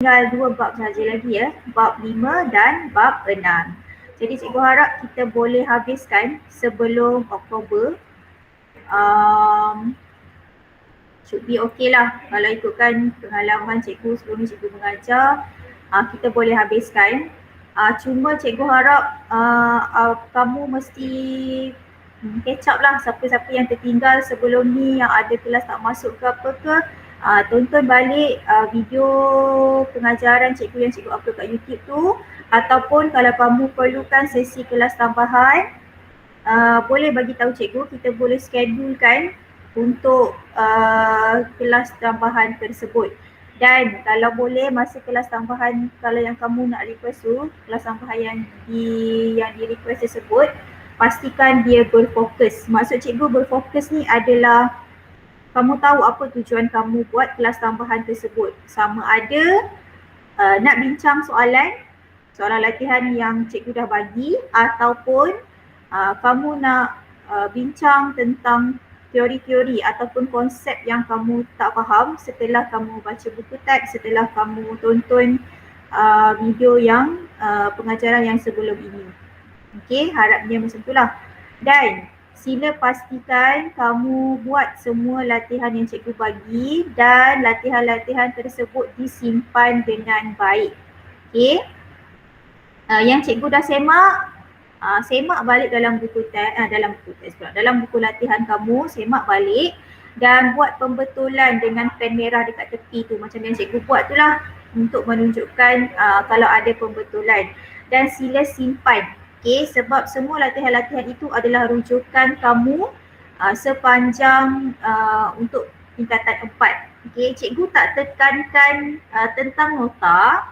tinggal 2 bab saja lagi ya, bab 5 dan bab 6. Jadi cikgu harap kita boleh habiskan sebelum Oktober. Should be okay lah kalau ikutkan pengalaman cikgu sebelum ni cikgu mengajar, kita boleh habiskan. Cuma cikgu harap kamu mesti catch up lah siapa-siapa yang tertinggal sebelum ni, yang ada kelas tak masuk ke apa ke. Tonton balik video pengajaran cikgu yang cikgu upload kat YouTube tu, ataupun kalau kamu perlukan sesi kelas tambahan, boleh bagi tahu cikgu, kita boleh schedulekan untuk kelas tambahan tersebut. Dan kalau boleh masa kelas tambahan, kalau yang kamu nak request tu, kelas tambahan yang di request tersebut, pastikan dia berfokus. Maksud cikgu berfokus ni adalah kamu tahu apa tujuan kamu buat kelas tambahan tersebut. Sama ada nak bincang soalan latihan yang cikgu dah bagi, ataupun kamu nak bincang tentang teori-teori ataupun konsep yang kamu tak faham setelah kamu baca buku teks, setelah kamu tonton video yang pengajaran yang sebelum ini. Okey, harapnya macam itulah. Dan sila pastikan kamu buat semua latihan yang cikgu bagi dan latihan-latihan tersebut disimpan dengan baik. Okey. Yang cikgu dah semak balik dalam buku teks, dalam buku latihan kamu, semak balik dan buat pembetulan dengan pen merah dekat tepi tu, macam yang cikgu buat tu lah, untuk menunjukkan kalau ada pembetulan, dan sila simpan. Okay, sebab semua latihan-latihan itu adalah rujukan kamu sepanjang untuk tingkatan 4. Okay, cikgu tak tekankan tentang nota.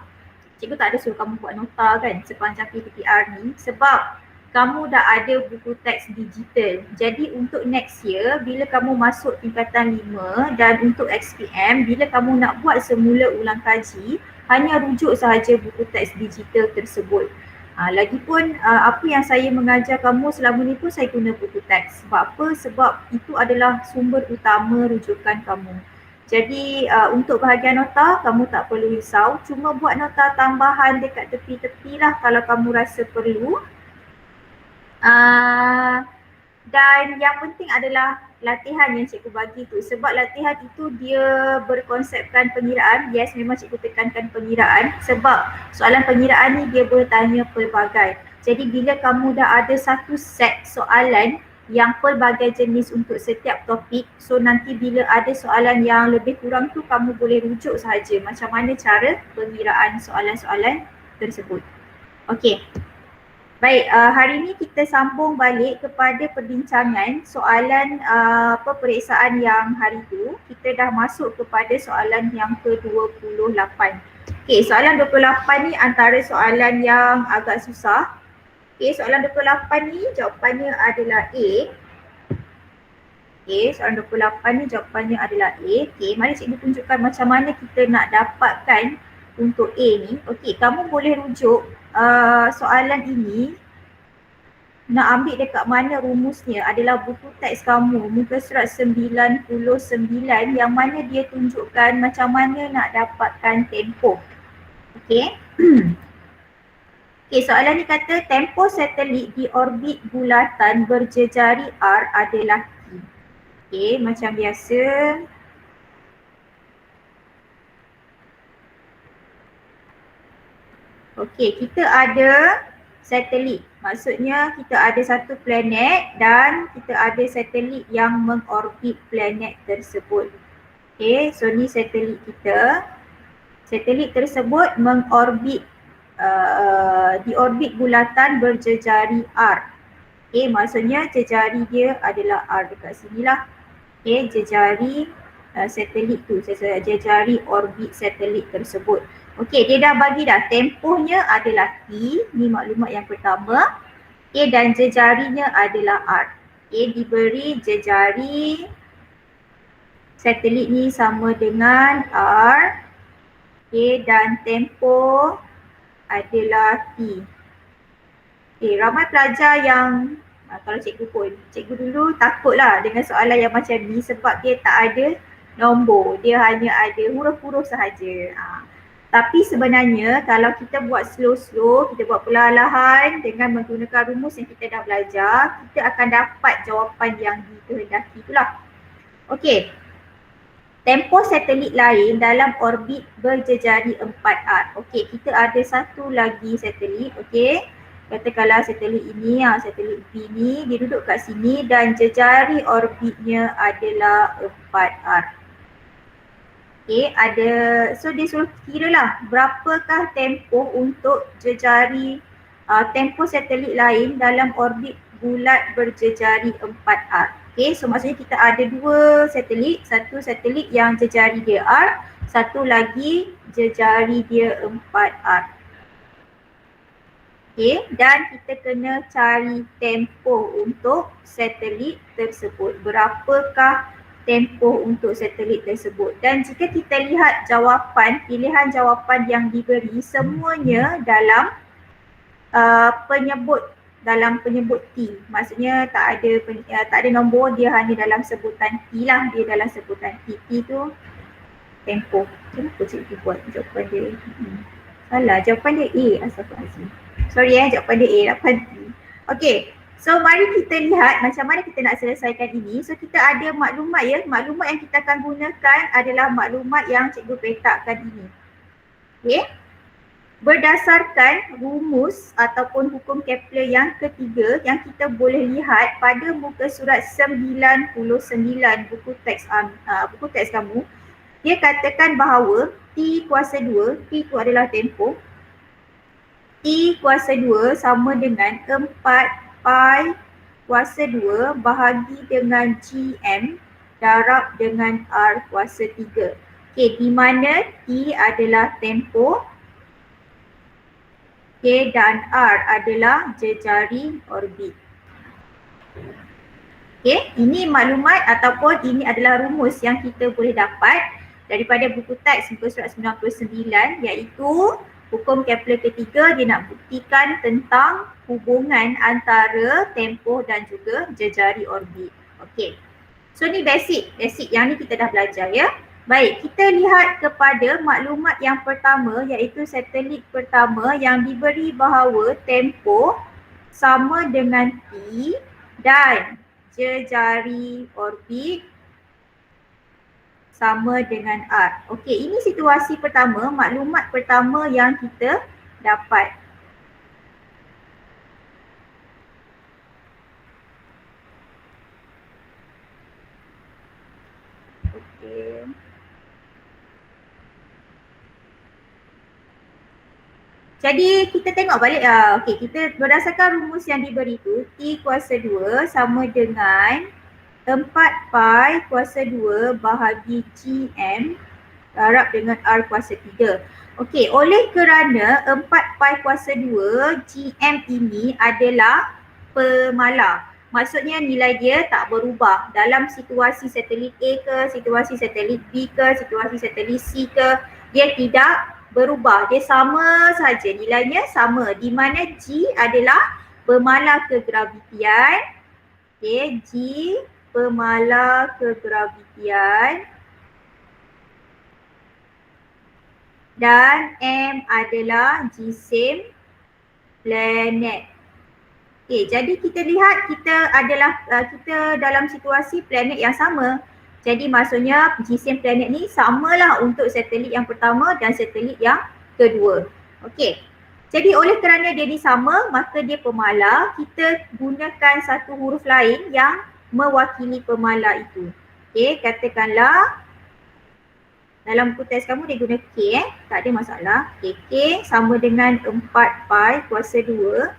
Cikgu tak ada suruh kamu buat nota kan sepanjang PTPR ni, sebab kamu dah ada buku teks digital. Jadi untuk next year, bila kamu masuk tingkatan 5 dan untuk XPM, bila kamu nak buat semula ulang kaji, hanya rujuk sahaja buku teks digital tersebut. Lagipun apa yang saya mengajar kamu selama ni pun saya guna buku teks. Sebab apa? Sebab itu adalah sumber utama rujukan kamu. Jadi untuk bahagian nota, kamu tak perlu risau. Cuma buat nota tambahan dekat tepi-tepi lah kalau kamu rasa perlu. Dan yang penting adalah latihan yang cikgu bagi tu. Sebab latihan itu dia berkonsepkan pengiraan. Yes, memang cikgu tekankan pengiraan. Sebab soalan pengiraan ni dia bertanya pelbagai. Jadi bila kamu dah ada satu set soalan yang pelbagai jenis untuk setiap topik, so nanti bila ada soalan yang lebih kurang tu, kamu boleh rujuk sahaja macam mana cara pengiraan soalan-soalan tersebut. Okey. Baik, hari ini kita sambung balik kepada perbincangan soalan peperiksaan yang hari itu. Kita dah masuk kepada soalan yang ke-28. Okey, soalan 28 ni antara soalan yang agak susah. Okey, soalan 28 ni jawapannya adalah A. Okey, soalan 28 ni jawapannya adalah A. Okey, mari cikgu tunjukkan macam mana kita nak dapatkan untuk A ni. Okey, kamu boleh rujuk soalan ini, nak ambil dekat mana rumusnya adalah buku teks kamu, muka surat 99, yang mana dia tunjukkan macam mana nak dapatkan tempoh. Okey. Okey, soalan ni kata tempoh satelit di orbit bulatan berjejari R adalah T. Okey, macam biasa. Okey, kita ada satelit. Maksudnya kita ada satu planet dan kita ada satelit yang mengorbit planet tersebut. Okey, so ni satelit kita. Satelit tersebut mengorbit di orbit bulatan berjejari R. Okey, maksudnya jejari dia adalah R dekat sinilah. Okey, jejari satelit tu, jejari orbit satelit tersebut. Okey, dia dah bagi dah tempohnya adalah T, ni maklumat yang pertama. Okey, dan jejarinya adalah R. Okey, diberi jejari satelit ni sama dengan R. Okey, dan tempoh adalah T. Okey, ramai pelajar yang kalau cikgu pun, cikgu dulu takutlah dengan soalan yang macam ni sebab dia tak ada nombor, dia hanya ada huruf-huruf sahaja. Tapi sebenarnya kalau kita buat slow-slow, kita buat perlahan-lahan dengan menggunakan rumus yang kita dah belajar, kita akan dapat jawapan yang dikehendaki itulah. Okey. Tempoh satelit lain dalam orbit berjejari 4R. Okey, kita ada satu lagi satelit, okey. Katakanlah satelit ini, satelit B ni, dia duduk kat sini dan jejari orbitnya adalah 4R. Okay, so dia suruh kira lah berapakah tempoh untuk jejari tempoh satelit lain dalam orbit bulat berjejari 4R. Okay, so maksudnya kita ada dua satelit, satu satelit yang jejari dia R, satu lagi jejari dia 4R. Okay, dan kita kena cari tempoh untuk satelit tersebut. Berapakah tempoh untuk satelit tersebut? Dan jika kita lihat jawapan, pilihan jawapan yang diberi semuanya dalam penyebut T. Maksudnya tak ada nombor, dia hanya dalam sebutan T lah. Dia dalam sebutan T. T tu tempoh. Kenapa cikgu buat jawapan dia? Salah, jawapan dia A. Astagfirullahaladzim. Sorry jawapan dia A, 8T. Okay. So mari kita lihat macam mana kita nak selesaikan ini. So kita ada maklumat ya. Maklumat yang kita akan gunakan adalah maklumat yang cikgu petakkan ini. Okay. Berdasarkan rumus ataupun hukum Kepler yang ketiga yang kita boleh lihat pada muka surat 99 buku teks kamu. Dia katakan bahawa T kuasa 2, T itu adalah tempoh. T kuasa 2 sama dengan 4 pi kuasa 2 bahagi dengan GM darab dengan R kuasa 3. Okay, di mana T adalah tempoh, okay, dan R adalah jejari orbit. Okay, ini maklumat ataupun ini adalah rumus yang kita boleh dapat daripada buku teks muka surat 99, iaitu hukum Kepler ketiga. Dia nak buktikan tentang hubungan antara tempoh dan juga jejari orbit. Okey. So ni basic yang ni kita dah belajar ya. Baik, kita lihat kepada maklumat yang pertama, iaitu satelit pertama yang diberi bahawa tempoh sama dengan T dan jejari orbit sama dengan R. Okey, ini situasi pertama, maklumat pertama yang kita dapat. Okey. Jadi kita tengok balik okey, kita berdasarkan rumus yang diberi tu, T kuasa 2 sama dengan 4 pi kuasa 2 bahagi GM darab dengan R kuasa 3. Okey, oleh kerana 4 pi kuasa 2 GM ini adalah pemala. Maksudnya nilai dia tak berubah dalam situasi satelit A ke, situasi satelit B ke, situasi satelit C ke, dia tidak berubah. Dia sama saja, nilainya sama, di mana G adalah pemala kegravitian. Okey, G pemala kegravitian dan M adalah jisim planet. Okay, jadi kita lihat kita dalam situasi planet yang sama. Jadi maksudnya jisim planet ni samalah untuk satelit yang pertama dan satelit yang kedua. Okey. Jadi oleh kerana dia ni sama, maka dia pemala. Kita gunakan satu huruf lain yang mewakili pemala itu. Okey, katakanlah dalam buku teks kamu dia guna K tak ada masalah. Okay, K sama dengan 4 pi kuasa 2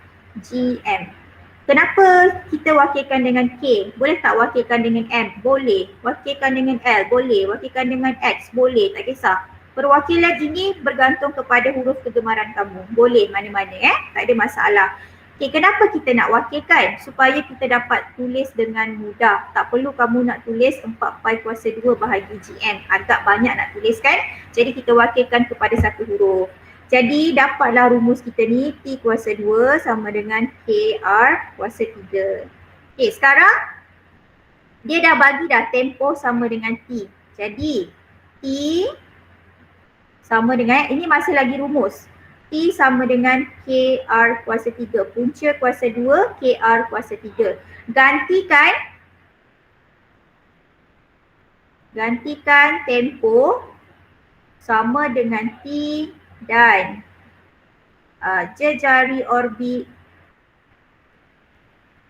GM. Kenapa kita wakilkan dengan K? Boleh tak wakilkan dengan M? Boleh. Wakilkan dengan L? Boleh. Wakilkan dengan X? Boleh, tak kisah. Perwakilan ini bergantung kepada huruf kegemaran kamu. Boleh mana-mana tak ada masalah. Okay, kenapa kita nak wakilkan? Supaya kita dapat tulis dengan mudah. Tak perlu kamu nak tulis 4 pi kuasa 2 bahagi GM. Agak banyak nak tulis kan? Jadi kita wakilkan kepada satu huruf. Jadi dapatlah rumus kita ni, T kuasa 2 sama dengan KR kuasa 3. Okay, sekarang dia dah bagi dah tempoh sama dengan T. Jadi T sama dengan, ini masih lagi rumus. T sama dengan KR kuasa 3. Punca kuasa 2, KR kuasa 3. Gantikan tempoh sama dengan T dan jejari orbit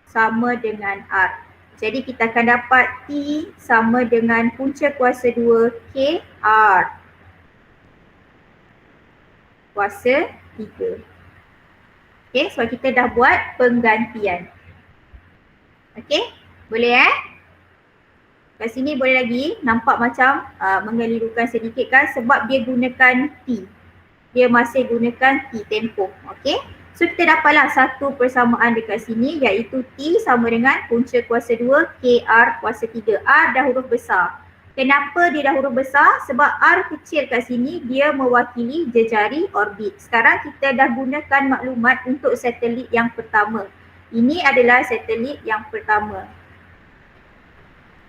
sama dengan R. Jadi kita akan dapat T sama dengan punca kuasa 2 KR kuasa 3. Okay, so kita dah buat penggantian. Okay, boleh Kat sini boleh lagi nampak macam mengelirukan sedikit kan sebab dia gunakan T. Dia masih gunakan T tempoh. Okay, so kita dapatlah satu persamaan dekat sini iaitu T sama dengan punca kuasa 2 KR kuasa 3. R dah huruf besar. Kenapa dia dah huruf besar? Sebab R kecil kat sini dia mewakili jejari orbit. Sekarang kita dah gunakan maklumat untuk satelit yang pertama. Ini adalah satelit yang pertama.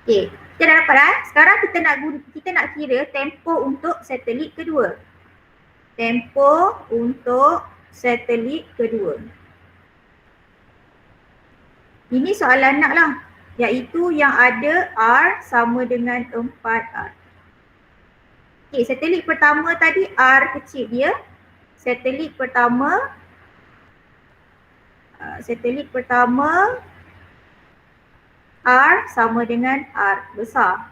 Okey, kita dah dapat Sekarang kita nak kira tempoh untuk satelit kedua. Tempoh untuk satelit kedua. Ini soalan nak lah. Iaitu yang ada R sama dengan 4R. Okey, satelit pertama tadi R kecil dia. Satelit pertama R sama dengan R besar.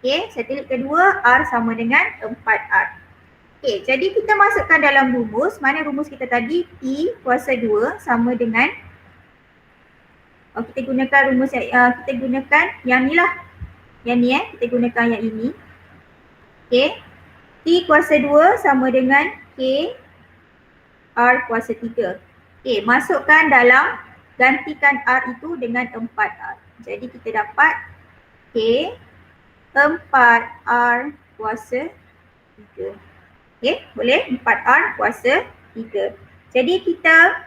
Okey, satelit kedua R sama dengan 4R. Okey, jadi kita masukkan dalam rumus. Mana rumus kita tadi? T kuasa 2 sama dengan kita gunakan rumus kita gunakan yang ni lah. Yang ni kita gunakan yang ini. Okey. T kuasa 2 sama dengan K R kuasa 3. Okey, masukkan dalam, gantikan R itu dengan 4R. Jadi kita dapat K 4R kuasa 3. Okey, boleh? 4R kuasa 3. Jadi kita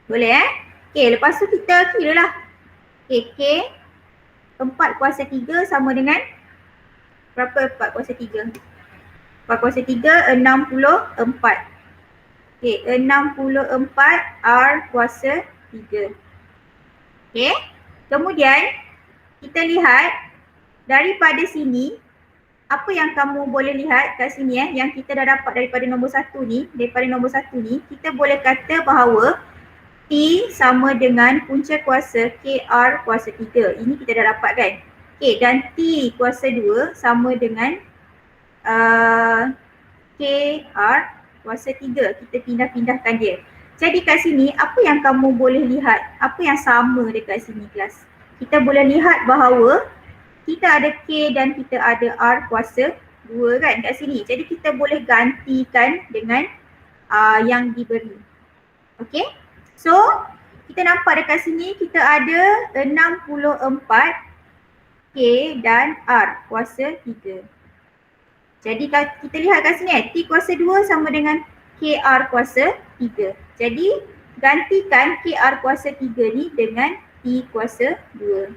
boleh Okey, lepas tu kita kira lah. Okey, K 4 kuasa 3 sama dengan berapa 4 kuasa 3? 4 kuasa 3, 64. Okey, 64 R kuasa 3. Okey, kemudian kita lihat daripada sini, apa yang kamu boleh lihat kat sini yang kita dah dapat daripada nombor 1 ni, kita boleh kata bahawa T sama dengan punca kuasa KR kuasa 3. Ini kita dah dapat kan? Okey, dan T kuasa 2 sama dengan KR kuasa 3. Kita pindah-pindahkan dia. Jadi kat sini apa yang kamu boleh lihat? Apa yang sama dekat sini kelas? Kita boleh lihat bahawa kita ada K dan kita ada R kuasa 2 kan kat sini. Jadi kita boleh gantikan dengan yang diberi. Okey? So, kita nampak dekat sini kita ada 64 K dan R kuasa 3. Jadi kita lihat kat sini T kuasa 2 sama dengan KR kuasa 3. Jadi gantikan KR kuasa 3 ni dengan T kuasa 2.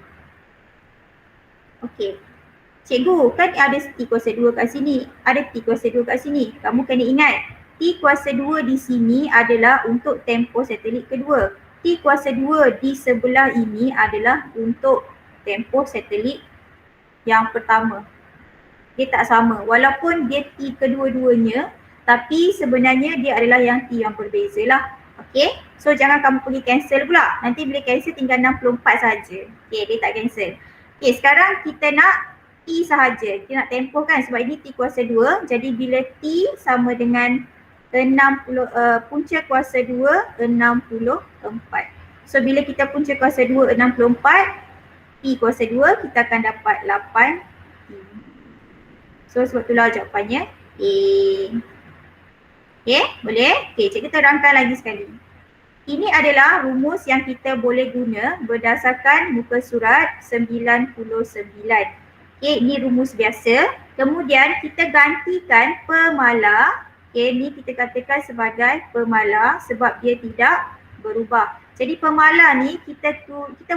Okey. Cikgu, kan ada T kuasa 2 kat sini, ada T kuasa 2 kat sini. Kamu kena ingat T kuasa 2 di sini adalah untuk tempoh satelit kedua. T kuasa 2 di sebelah ini adalah untuk tempoh satelit yang pertama. Dia tak sama. Walaupun dia T kedua-duanya, tapi sebenarnya dia adalah yang T yang berbeza lah. Okay. So jangan kamu pergi cancel pula. Nanti bila cancel tinggal 64 saja. Okay, dia tak cancel. Okay, sekarang kita nak T sahaja. Kita nak tempoh kan sebab ini T kuasa 2. Jadi bila T sama dengan 60 punca kuasa 2 64. So bila kita punca kuasa 2 64, T kuasa 2 kita akan dapat 8 T. So sebab itulah jawapannya A. Okay, boleh? Okay, cikgu terangkan lagi sekali. Ini adalah rumus yang kita boleh guna berdasarkan muka surat 99. Okay, ini rumus biasa. Kemudian kita gantikan pemala. Okay, ni kita katakan sebagai pemala sebab dia tidak berubah. Jadi pemala ni kita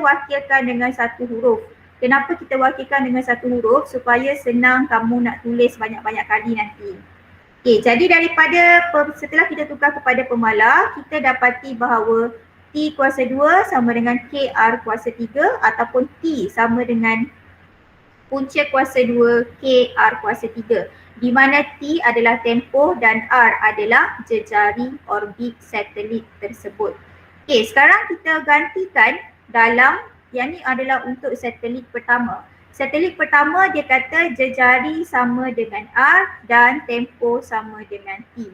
wakilkan dengan satu huruf. Kenapa kita wakilkan dengan satu huruf? Supaya senang kamu nak tulis banyak-banyak kali nanti. Okey, jadi daripada setelah kita tukar kepada pemalar, kita dapati bahawa T kuasa 2 sama dengan KR kuasa 3 ataupun T sama dengan punca kuasa 2 KR kuasa 3, di mana T adalah tempoh dan R adalah jejari orbit satelit tersebut. Okey, sekarang kita gantikan dalam yang ni adalah untuk satelit pertama. Satelit pertama dia kata jejari sama dengan R dan tempoh sama dengan T.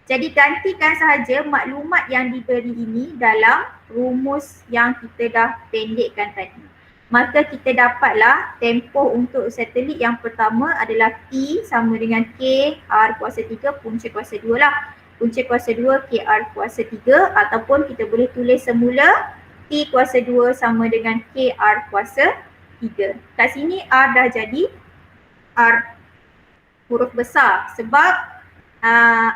Jadi gantikan sahaja maklumat yang diberi ini dalam rumus yang kita dah pendekkan tadi. Maka kita dapatlah tempoh untuk satelit yang pertama adalah T sama dengan K R kuasa 3 punca kuasa 2 lah. Punca kuasa 2 K R kuasa 3 ataupun kita boleh tulis semula T kuasa 2 sama dengan K R kuasa 3. Kat sini R dah jadi R huruf besar sebab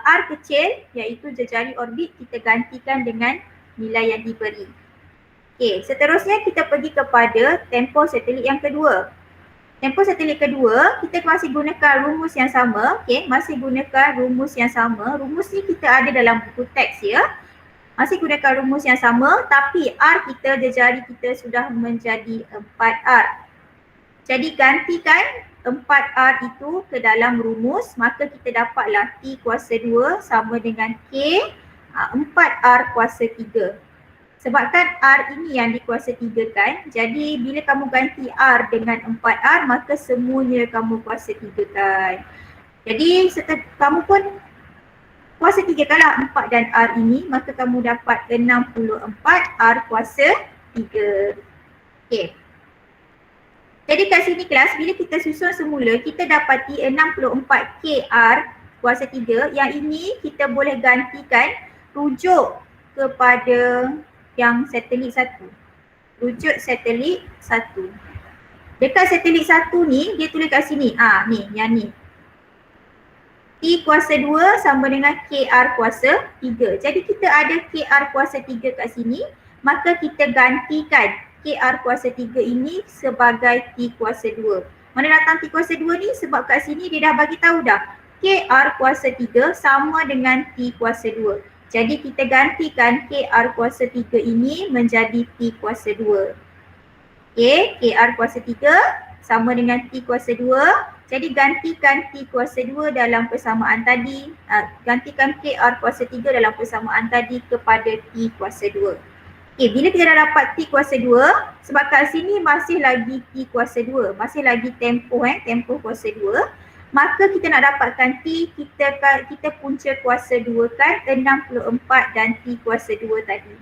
R kecil iaitu jejari orbit kita gantikan dengan nilai yang diberi. Okey, seterusnya kita pergi kepada tempoh satelit yang kedua. Tempoh satelit kedua kita masih gunakan rumus yang sama. Okey, masih gunakan rumus yang sama. Rumus ni kita ada dalam buku teks ya. Masih gunakan rumus yang sama tapi R kita, jejari kita sudah menjadi 4R. Jadi gantikan 4R itu ke dalam rumus, maka kita dapatlah T kuasa 2 sama dengan K 4R kuasa 3. Sebabkan R ini yang dikuasa 3 kan, jadi bila kamu ganti R dengan 4R maka semuanya kamu kuasa 3 kan. Jadi kamu pun kuasa 3 kan 4 dan R ini, maka kamu dapat 64 R kuasa 3. Okey. Jadi kat sini kelas, bila kita susun semula, kita dapati 64 KR kuasa 3. Yang ini kita boleh gantikan rujuk kepada yang satelit 1. Rujuk satelit 1. Dekat satelit 1 ni, dia tulis kat sini. Ni, yang ni. T kuasa 2 sama dengan KR kuasa 3. Jadi kita ada KR kuasa 3 kat sini, maka kita gantikan KR kuasa 3 ini sebagai T kuasa 2. Mana datang T kuasa 2 ni? Sebab kat sini dia dah bagi tahu dah. KR kuasa 3 sama dengan T kuasa 2. Jadi kita gantikan KR kuasa 3 ini menjadi T kuasa 2. Okay, KR kuasa 3 sama dengan T kuasa 2. Jadi gantikan T kuasa 2 dalam persamaan tadi. Gantikan KR kuasa 3 dalam persamaan tadi kepada T kuasa 2. Okay, bila kita dah dapat T kuasa 2, sebab kat sini masih lagi T kuasa 2, masih lagi tempoh tempoh kuasa 2, maka kita nak dapatkan T, kita punca kuasa 2 kan 64 dan T kuasa 2 tadi.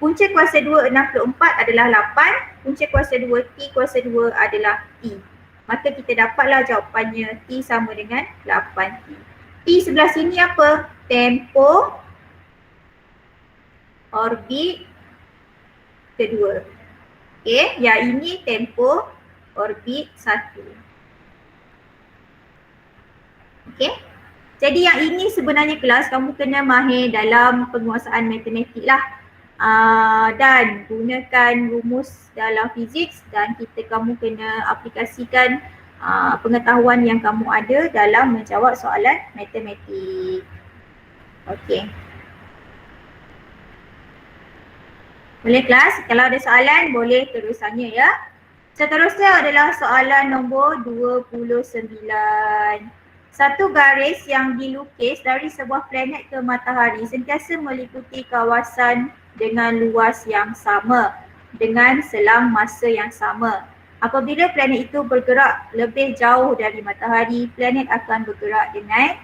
Punca kuasa 2 64 adalah 8, punca kuasa 2 T kuasa 2 adalah T. Maka kita dapatlah jawapannya T sama dengan 8T. T sebelah sini apa? Tempoh orbit kedua. Okey, yang ini tempoh orbit 1. Okey. Jadi yang ini sebenarnya kelas kamu kena mahir dalam penguasaan matematik lah. Dan gunakan rumus dalam fizik dan kamu kena aplikasikan pengetahuan yang kamu ada dalam menjawab soalan matematik. Okey. Boleh kelas? Kalau ada soalan boleh terus tanya ya. Seterusnya adalah soalan nombor 29. Satu garis yang dilukis dari sebuah planet ke matahari sentiasa meliputi kawasan dengan luas yang sama dengan selang masa yang sama. Apabila planet itu bergerak lebih jauh dari matahari, planet akan bergerak dengan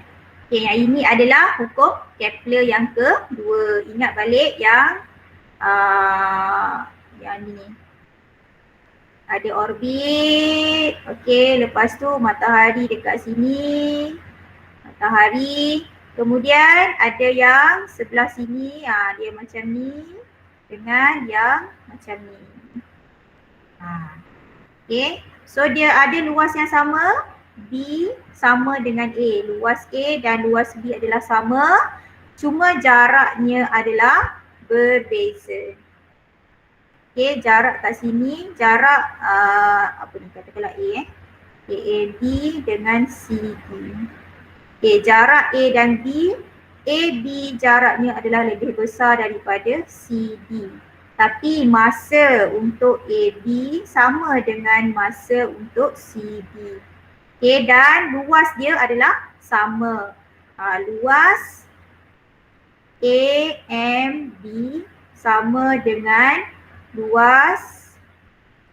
yang ini adalah hukum Kepler yang kedua. Ingat balik yang ni ada orbit. Okey, lepas tu matahari dekat sini, matahari, kemudian ada yang sebelah sini, dia macam ni dengan yang macam ni. Okey, so dia ada luas yang sama, B sama dengan A. Luas A dan luas B adalah sama, cuma jaraknya adalah berbeza. Okay, jarak kat sini, jarak apa ni, katakanlah A AAB dengan CD. Okay, jarak A dan B, AB jaraknya adalah lebih besar daripada CD. Tapi masa untuk AB sama dengan masa untuk CD. Okay, dan luas dia adalah sama. Luas AMB sama dengan luas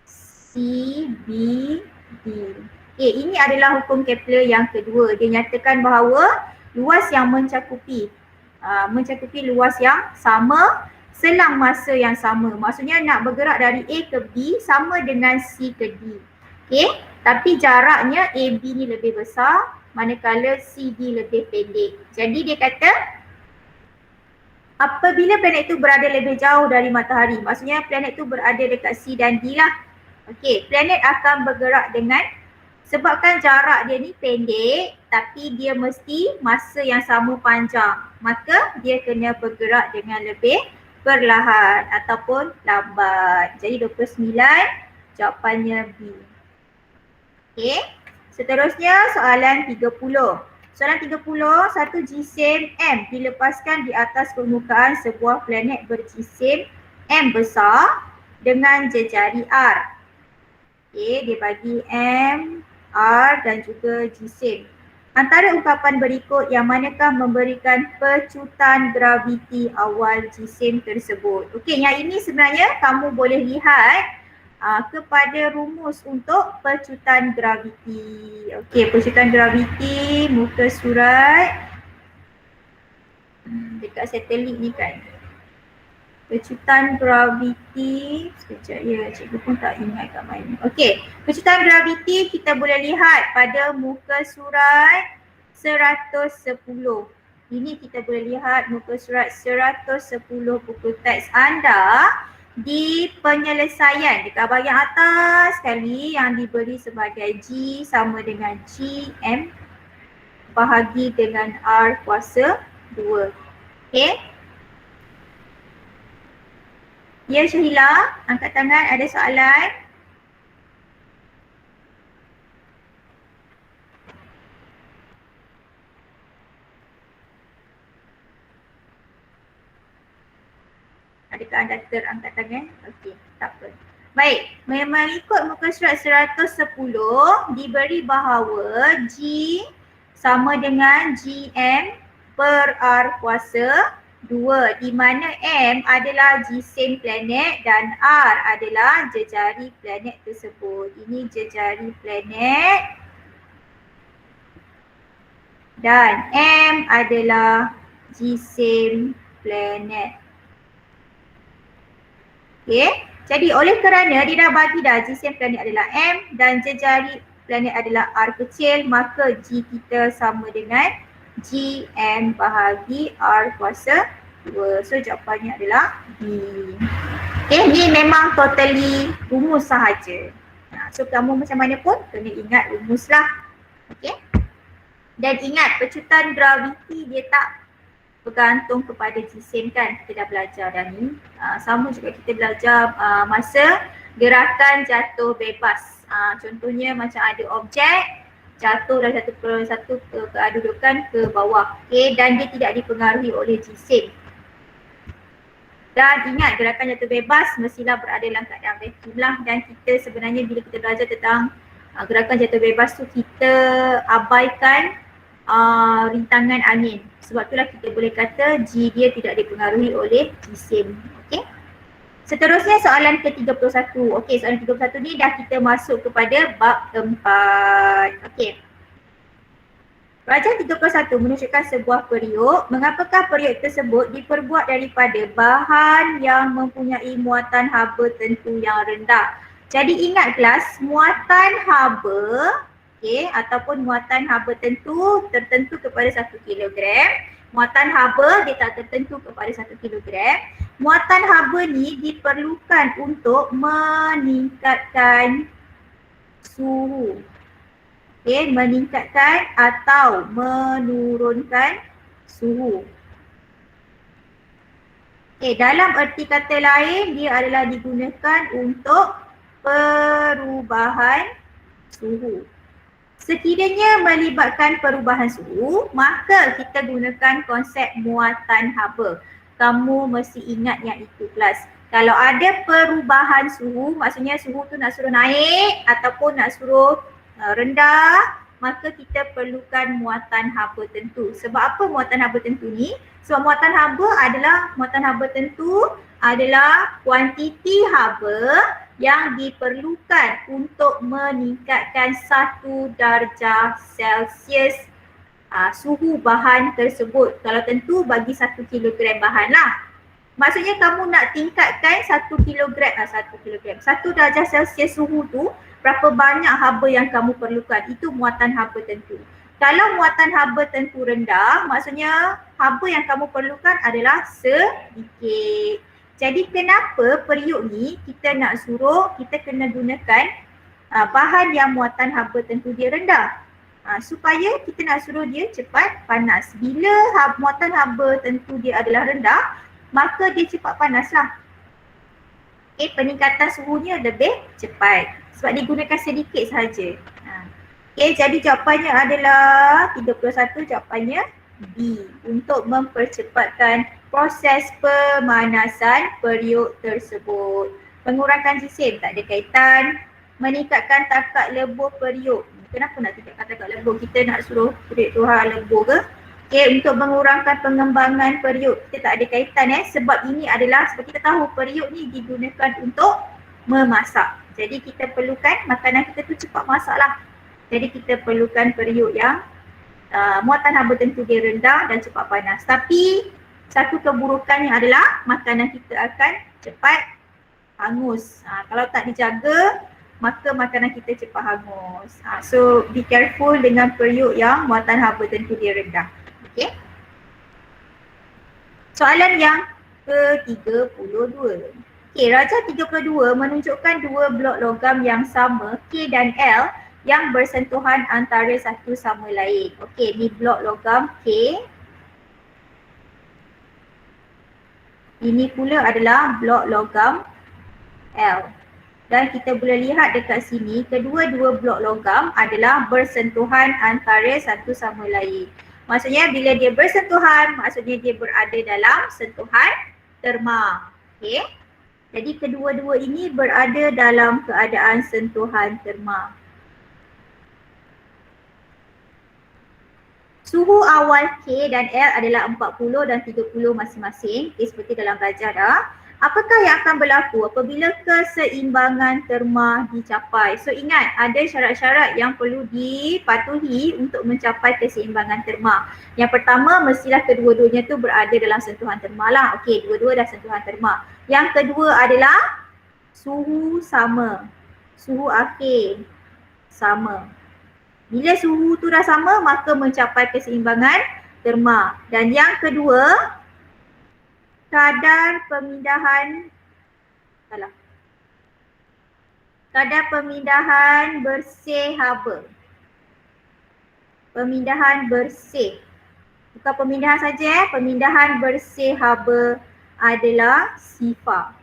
CBD. Okay, ini adalah hukum Kepler yang kedua. Dia nyatakan bahawa luas yang mencakupi luas yang sama selang masa yang sama. Maksudnya nak bergerak dari A ke B sama dengan C ke D. Okay, tapi jaraknya AB ni lebih besar manakala CD lebih pendek. Jadi dia kata apabila planet itu berada lebih jauh dari matahari, maksudnya planet itu berada dekat C dan D lah. Okey, planet akan bergerak dengan, sebabkan jarak dia ni pendek tapi dia mesti masa yang sama panjang, maka dia kena bergerak dengan lebih perlahan ataupun lambat. Jadi 29 jawapannya B. Okey, seterusnya soalan 30. Soalan 30, satu jisim M dilepaskan di atas permukaan sebuah planet berjisim M besar dengan jejari R. Okay, dia bagi M, R dan juga jisim. Antara ungkapan berikut yang manakah memberikan pecutan graviti awal jisim tersebut? Okey, yang ini sebenarnya kamu boleh lihat kepada rumus untuk pecutan graviti. Okey, pecutan graviti muka surat dekat satelit ni kan. Pecutan graviti, sekejap ya, cikgu pun tak ingat kat mana. Okey, pecutan graviti kita boleh lihat pada muka surat 110. Ini kita boleh lihat muka surat 110 buku teks anda di penyelesaian dekat bahagian atas sekali yang diberi sebagai G sama dengan GM bahagi dengan R kuasa 2. Okey. Ya Syahila, angkat tangan, ada soalan? Adakah anda terangkat tangan? Okey, tak apa. Baik, mengikut muka surat 110 diberi bahawa G sama dengan GM per R kuasa 2, di mana M adalah jisim planet dan R adalah jejari planet tersebut. Ini jejari planet dan M adalah jisim planet. Okey, jadi oleh kerana dia dah bagi dah jisim planet adalah M dan jejari planet adalah R kecil, maka G kita sama dengan GM bahagi R kuasa 2. So jawapannya adalah B. Okay, ni memang totally rumus sahaja. So kamu macam mana pun kena ingat rumus lah. Okay. Dan ingat pecutan graviti dia tak bergantung kepada jisim kan. Kita dah belajar dah ni. Sama juga kita belajar masa gerakan jatuh bebas. Contohnya macam ada objek jatuh dari satu kedudukan ke bawah. Okay, dan dia tidak dipengaruhi oleh jisim. Dan ingat gerakan jatuh bebas mestilah berada dalam keadaan vacuum lah. Dan kita sebenarnya bila kita belajar tentang gerakan jatuh bebas tu kita abaikan rintangan angin. Sebab itulah kita boleh kata G dia tidak dipengaruhi oleh jisim. Okay. Seterusnya soalan ke-31. Okey, soalan 31 ni dah kita masuk kepada bab keempat. Okey. Rajah 31 menunjukkan sebuah periuk. Mengapakah periuk tersebut diperbuat daripada bahan yang mempunyai muatan haba tentu yang rendah? Jadi ingat kelas, muatan haba ataupun muatan haba tertentu kepada 1 kilogram. Muatan haba dia tak tertentu kepada 1 kilogram. Muatan haba ni diperlukan untuk meningkatkan suhu. Okay, meningkatkan atau menurunkan suhu. Dalam erti kata lain, dia adalah digunakan untuk perubahan suhu. Sekiranya melibatkan perubahan suhu, maka kita gunakan konsep muatan haba. Kamu mesti ingat yang itu kelas. Kalau ada perubahan suhu, maksudnya suhu tu nak suruh naik ataupun nak suruh rendah, maka kita perlukan muatan haba tentu. Sebab apa muatan haba tentu ni? Sebab muatan haba tentu adalah kuantiti haba yang diperlukan untuk meningkatkan 1 darjah Celsius suhu bahan tersebut. Kalau tentu bagi 1 kilogram bahan lah. Maksudnya kamu nak tingkatkan 1 darjah Celsius suhu tu, berapa banyak haba yang kamu perlukan. Itu muatan haba tentu. Kalau muatan haba tentu rendah, maksudnya haba yang kamu perlukan adalah sedikit. Jadi kenapa periuk ni kita nak suruh kita kena gunakan bahan yang muatan haba tentu dia rendah. Supaya kita nak suruh dia cepat panas. Bila muatan haba tentu dia adalah rendah, maka dia cepat panas lah. Peningkatan suhunya lebih cepat sebab digunakan sedikit sahaja. Jadi jawapannya adalah 31, jawapannya B, untuk mempercepatkan proses pemanasan periuk tersebut. Mengurangkan jisim tak ada kaitan. Meningkatkan takat lebur periuk. Kenapa nak tingkatkan takat lebur? Kita nak suruh periuk tu lebur ke? Untuk mengurangkan pengembangan periuk. Kita tak ada kaitan sebab ini adalah, sebab kita tahu periuk ni digunakan untuk memasak. Jadi kita perlukan makanan kita tu cepat masak lah. Jadi kita perlukan periuk yang muatan haba tentu dia rendah dan cepat panas. Tapi satu keburukannya adalah makanan kita akan cepat hangus. Kalau tak dijaga, maka makanan kita cepat hangus. So be careful dengan periuk yang muatan haba tentu dia rendah. Okay. Soalan yang ke-32. Raja 32 menunjukkan dua blok logam yang sama K dan L yang bersentuhan antara satu sama lain. Ni blok logam K. Ini pula adalah blok logam L. Dan kita boleh lihat dekat sini, kedua-dua blok logam adalah bersentuhan antara satu sama lain. Maksudnya bila dia bersentuhan, maksudnya dia berada dalam sentuhan terma. Jadi kedua-dua ini berada dalam keadaan sentuhan terma. Suhu awal K dan L adalah 40 dan 30 masing-masing. Seperti dalam belajar dah. Apakah yang akan berlaku apabila keseimbangan terma dicapai? So ingat, ada syarat-syarat yang perlu dipatuhi untuk mencapai keseimbangan terma. Yang pertama, mestilah kedua-duanya tu berada dalam sentuhan terma lah. Dua-dua dah sentuhan terma. Yang kedua adalah suhu sama. Suhu akhir sama. Bila suhu tu dah sama, maka mencapai keseimbangan terma. Dan yang kedua, kadar pemindahan bersih haba. Pemindahan bersih. Bukan pemindahan saja pemindahan bersih haba adalah sifar.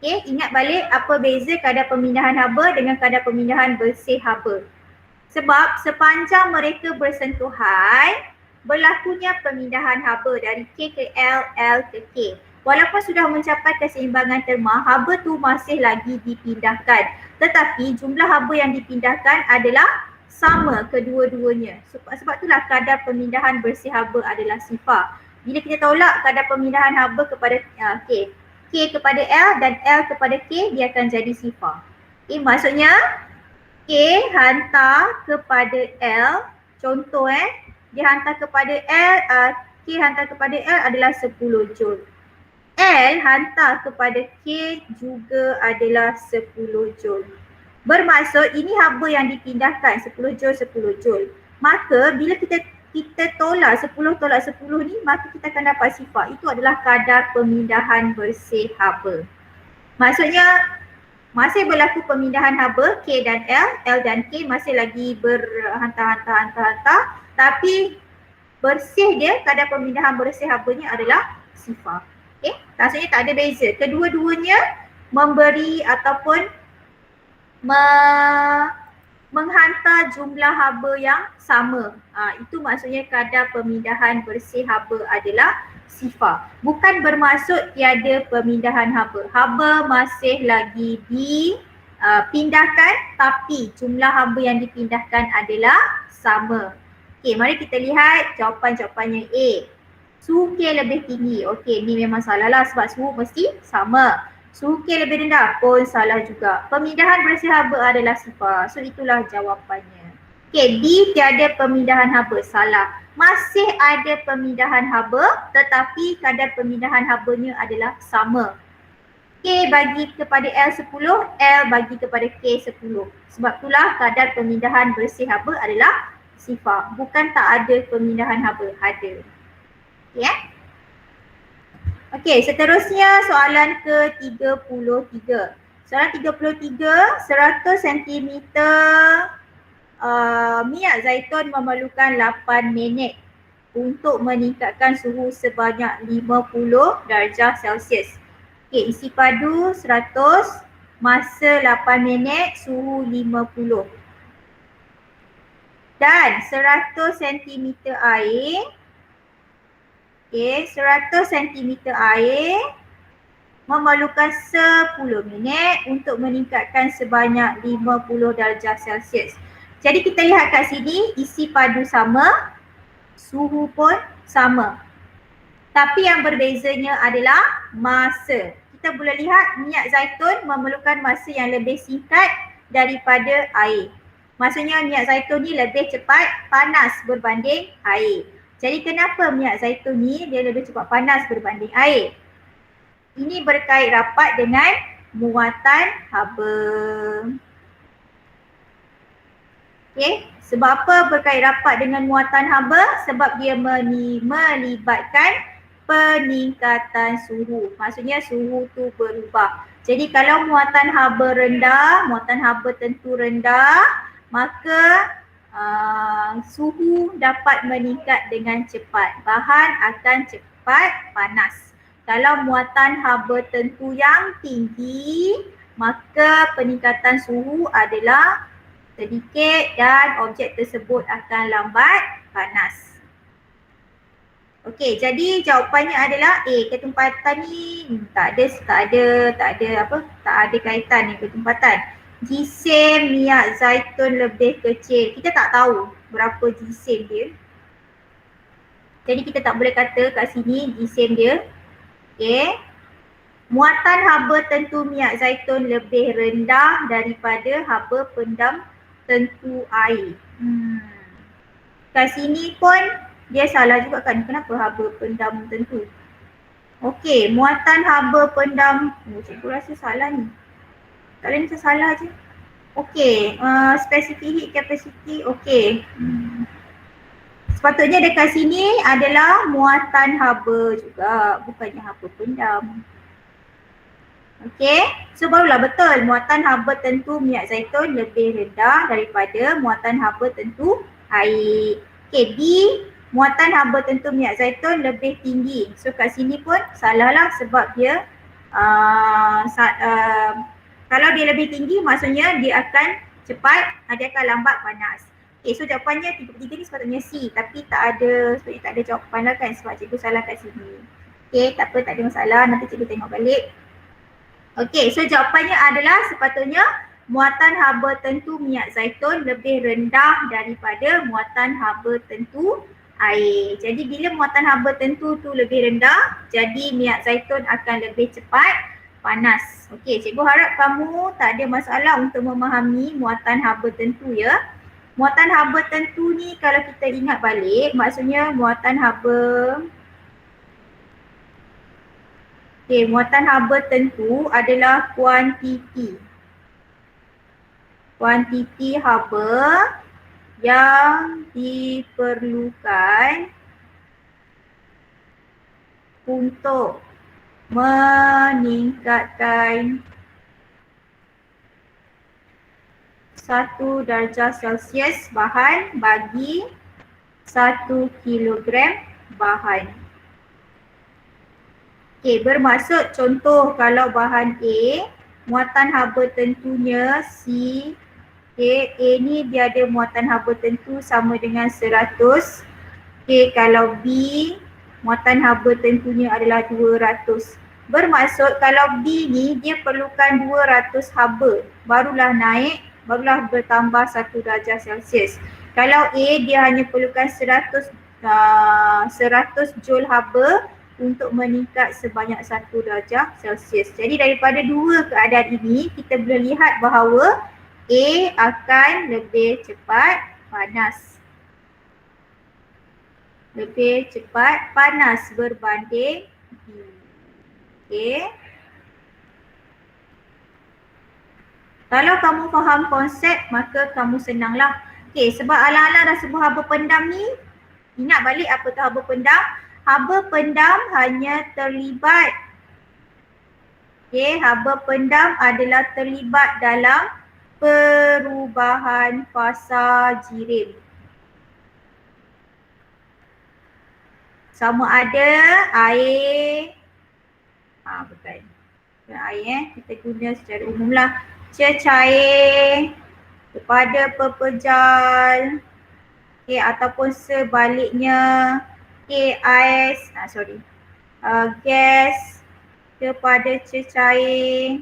Ingat balik apa beza kadar pemindahan haba dengan kadar pemindahan bersih haba. Sebab sepanjang mereka bersentuhan, berlakunya pemindahan haba dari K ke L, L ke K. Walaupun sudah mencapai keseimbangan terma, haba tu masih lagi dipindahkan. Tetapi jumlah haba yang dipindahkan adalah sama kedua-duanya. Sebab itulah kadar pemindahan bersih haba adalah sifar. Bila kita tolak kadar pemindahan haba kepada K, K kepada L dan L kepada K, dia akan jadi sifar. Maksudnya K hantar kepada L, contoh dia hantar kepada L, K hantar kepada L adalah 10 joule. L hantar kepada K juga adalah 10 joule. Bermaksud ini haba yang dipindahkan 10 joule, 10 joule. Maka bila kita tolak 10 tolak 10 ni, maka kita akan dapat sifar. Itu adalah kadar pemindahan bersih haba. Maksudnya masih berlaku pemindahan haba K dan L dan K masih lagi berhantar-hantar. Tapi bersih dia, kadar pemindahan bersih habanya adalah sifar. Okey, maksudnya tak ada beza. Kedua-duanya memberi ataupun menghantar jumlah haba yang sama. Itu maksudnya kadar pemindahan bersih haba adalah sifar. Bukan bermaksud tiada pemindahan haba. Haba masih lagi dipindahkan tapi jumlah haba yang dipindahkan adalah sama. Okey, mari kita lihat jawapan-jawapannya A. Suhu K lebih tinggi. Okey, ni memang salah lah sebab suhu mesti sama. Suhu K lebih rendah pun salah juga. Pemindahan bersih haba adalah sifar. So itulah jawapannya. Okey, B tiada pemindahan haba. Salah. Masih ada pemindahan haba tetapi kadar pemindahan habanya adalah sama. K bagi kepada L 10, L bagi kepada K 10. Sebab itulah kadar pemindahan bersih haba adalah sifar. Bukan tak ada pemindahan haba. Ada. Ya. Okey, seterusnya soalan ke-33. Soalan 33, 100 cm minyak zaitun memerlukan 8 minit untuk meningkatkan suhu sebanyak 50 darjah Celsius. Okey, isi padu 100, masa 8 minit, suhu 50. Dan 100 cm air. Okey, 100 cm air memerlukan 10 minit untuk meningkatkan sebanyak 50 darjah Celsius. Jadi kita lihat kat sini isi padu sama, suhu pun sama. Tapi yang berbezanya adalah masa. Kita boleh lihat minyak zaitun memerlukan masa yang lebih singkat daripada air. Maksudnya minyak zaitun ni lebih cepat panas berbanding air. Jadi kenapa minyak zaitun ni dia lebih cepat panas berbanding air? Ini berkait rapat dengan muatan haba. Okey, sebab apa berkait rapat dengan muatan haba? Sebab dia melibatkan peningkatan suhu. Maksudnya suhu tu berubah. Jadi kalau muatan haba rendah, muatan haba tentu rendah, maka suhu dapat meningkat dengan cepat. Bahan akan cepat panas. Kalau muatan haba tentu yang tinggi, maka peningkatan suhu adalah sedikit dan objek tersebut akan lambat panas. Okey, jadi jawapannya adalah A. Ketempatan ni tak ada kaitan ni ketempatan. Jisim minyak zaitun lebih kecil. Kita tak tahu berapa jisim dia. Jadi kita tak boleh kata kat sini jisim dia. Okey. Muatan haba tentu minyak zaitun lebih rendah daripada haba pendam tentu air. Kat sini pun dia salah juga kan. Kenapa haba pendam tentu? Okey, muatan haba pendam. Cikgu rasa salah ni. Tak boleh macam salah je. Okey, specific heat capacity. Okey. Sepatutnya dekat sini adalah muatan haba juga, bukannya haba pendam. Okey, so barulah betul muatan haba tentu minyak zaitun lebih rendah daripada muatan haba tentu air. Okey, B, muatan haba tentu minyak zaitun lebih tinggi. So kat sini pun salah lah sebab dia kalau dia lebih tinggi maksudnya dia akan cepat, dia akan lambat panas. Okay, so jawapannya 33 ni sepatutnya C tapi sepatutnya tak ada jawapan lah kan sebab cikgu salah kat sini. Okay, tak apa, tak ada masalah, nanti cikgu tengok balik. Okay, so jawapannya adalah sepatutnya muatan haba tentu minyak zaitun lebih rendah daripada muatan haba tentu air. Jadi bila muatan haba tentu tu lebih rendah, jadi minyak zaitun akan lebih cepat panas. Okey, cikgu harap kamu tak ada masalah untuk memahami muatan haba tentu ya. Muatan haba tentu ni kalau kita ingat balik, maksudnya muatan haba muatan haba tentu adalah kuantiti. Kuantiti haba yang diperlukan untuk meningkatkan 1 darjah Celsius bahan bagi 1 kilogram bahan. Okey, bermaksud contoh kalau bahan A, muatan haba tentunya C. Okay, A ni dia ada muatan haba tentu sama dengan 100. Okay, kalau B, muatan haba tentunya adalah 200. Bermaksud kalau B ni dia perlukan 200 haba, barulah naik, barulah bertambah 1 darjah Celsius. Kalau A dia hanya perlukan 100 joule haba untuk meningkat sebanyak 1 darjah Celsius. Jadi daripada dua keadaan ini kita boleh lihat bahawa A akan lebih cepat panas. Lebih cepat panas berbanding B. Okay. Kalau kamu faham konsep maka kamu senanglah. Okay, sebab alang-alang dah sebut haba pendam ni, ingat balik apa tu haba pendam? Haba pendam hanya terlibat. Okay, haba pendam adalah terlibat dalam perubahan fasa jirim. Sama ada air, bukan air kita guna secara umum lah, cecair kepada pepejal, okay, ataupun sebaliknya, okay, ais, gas kepada cecair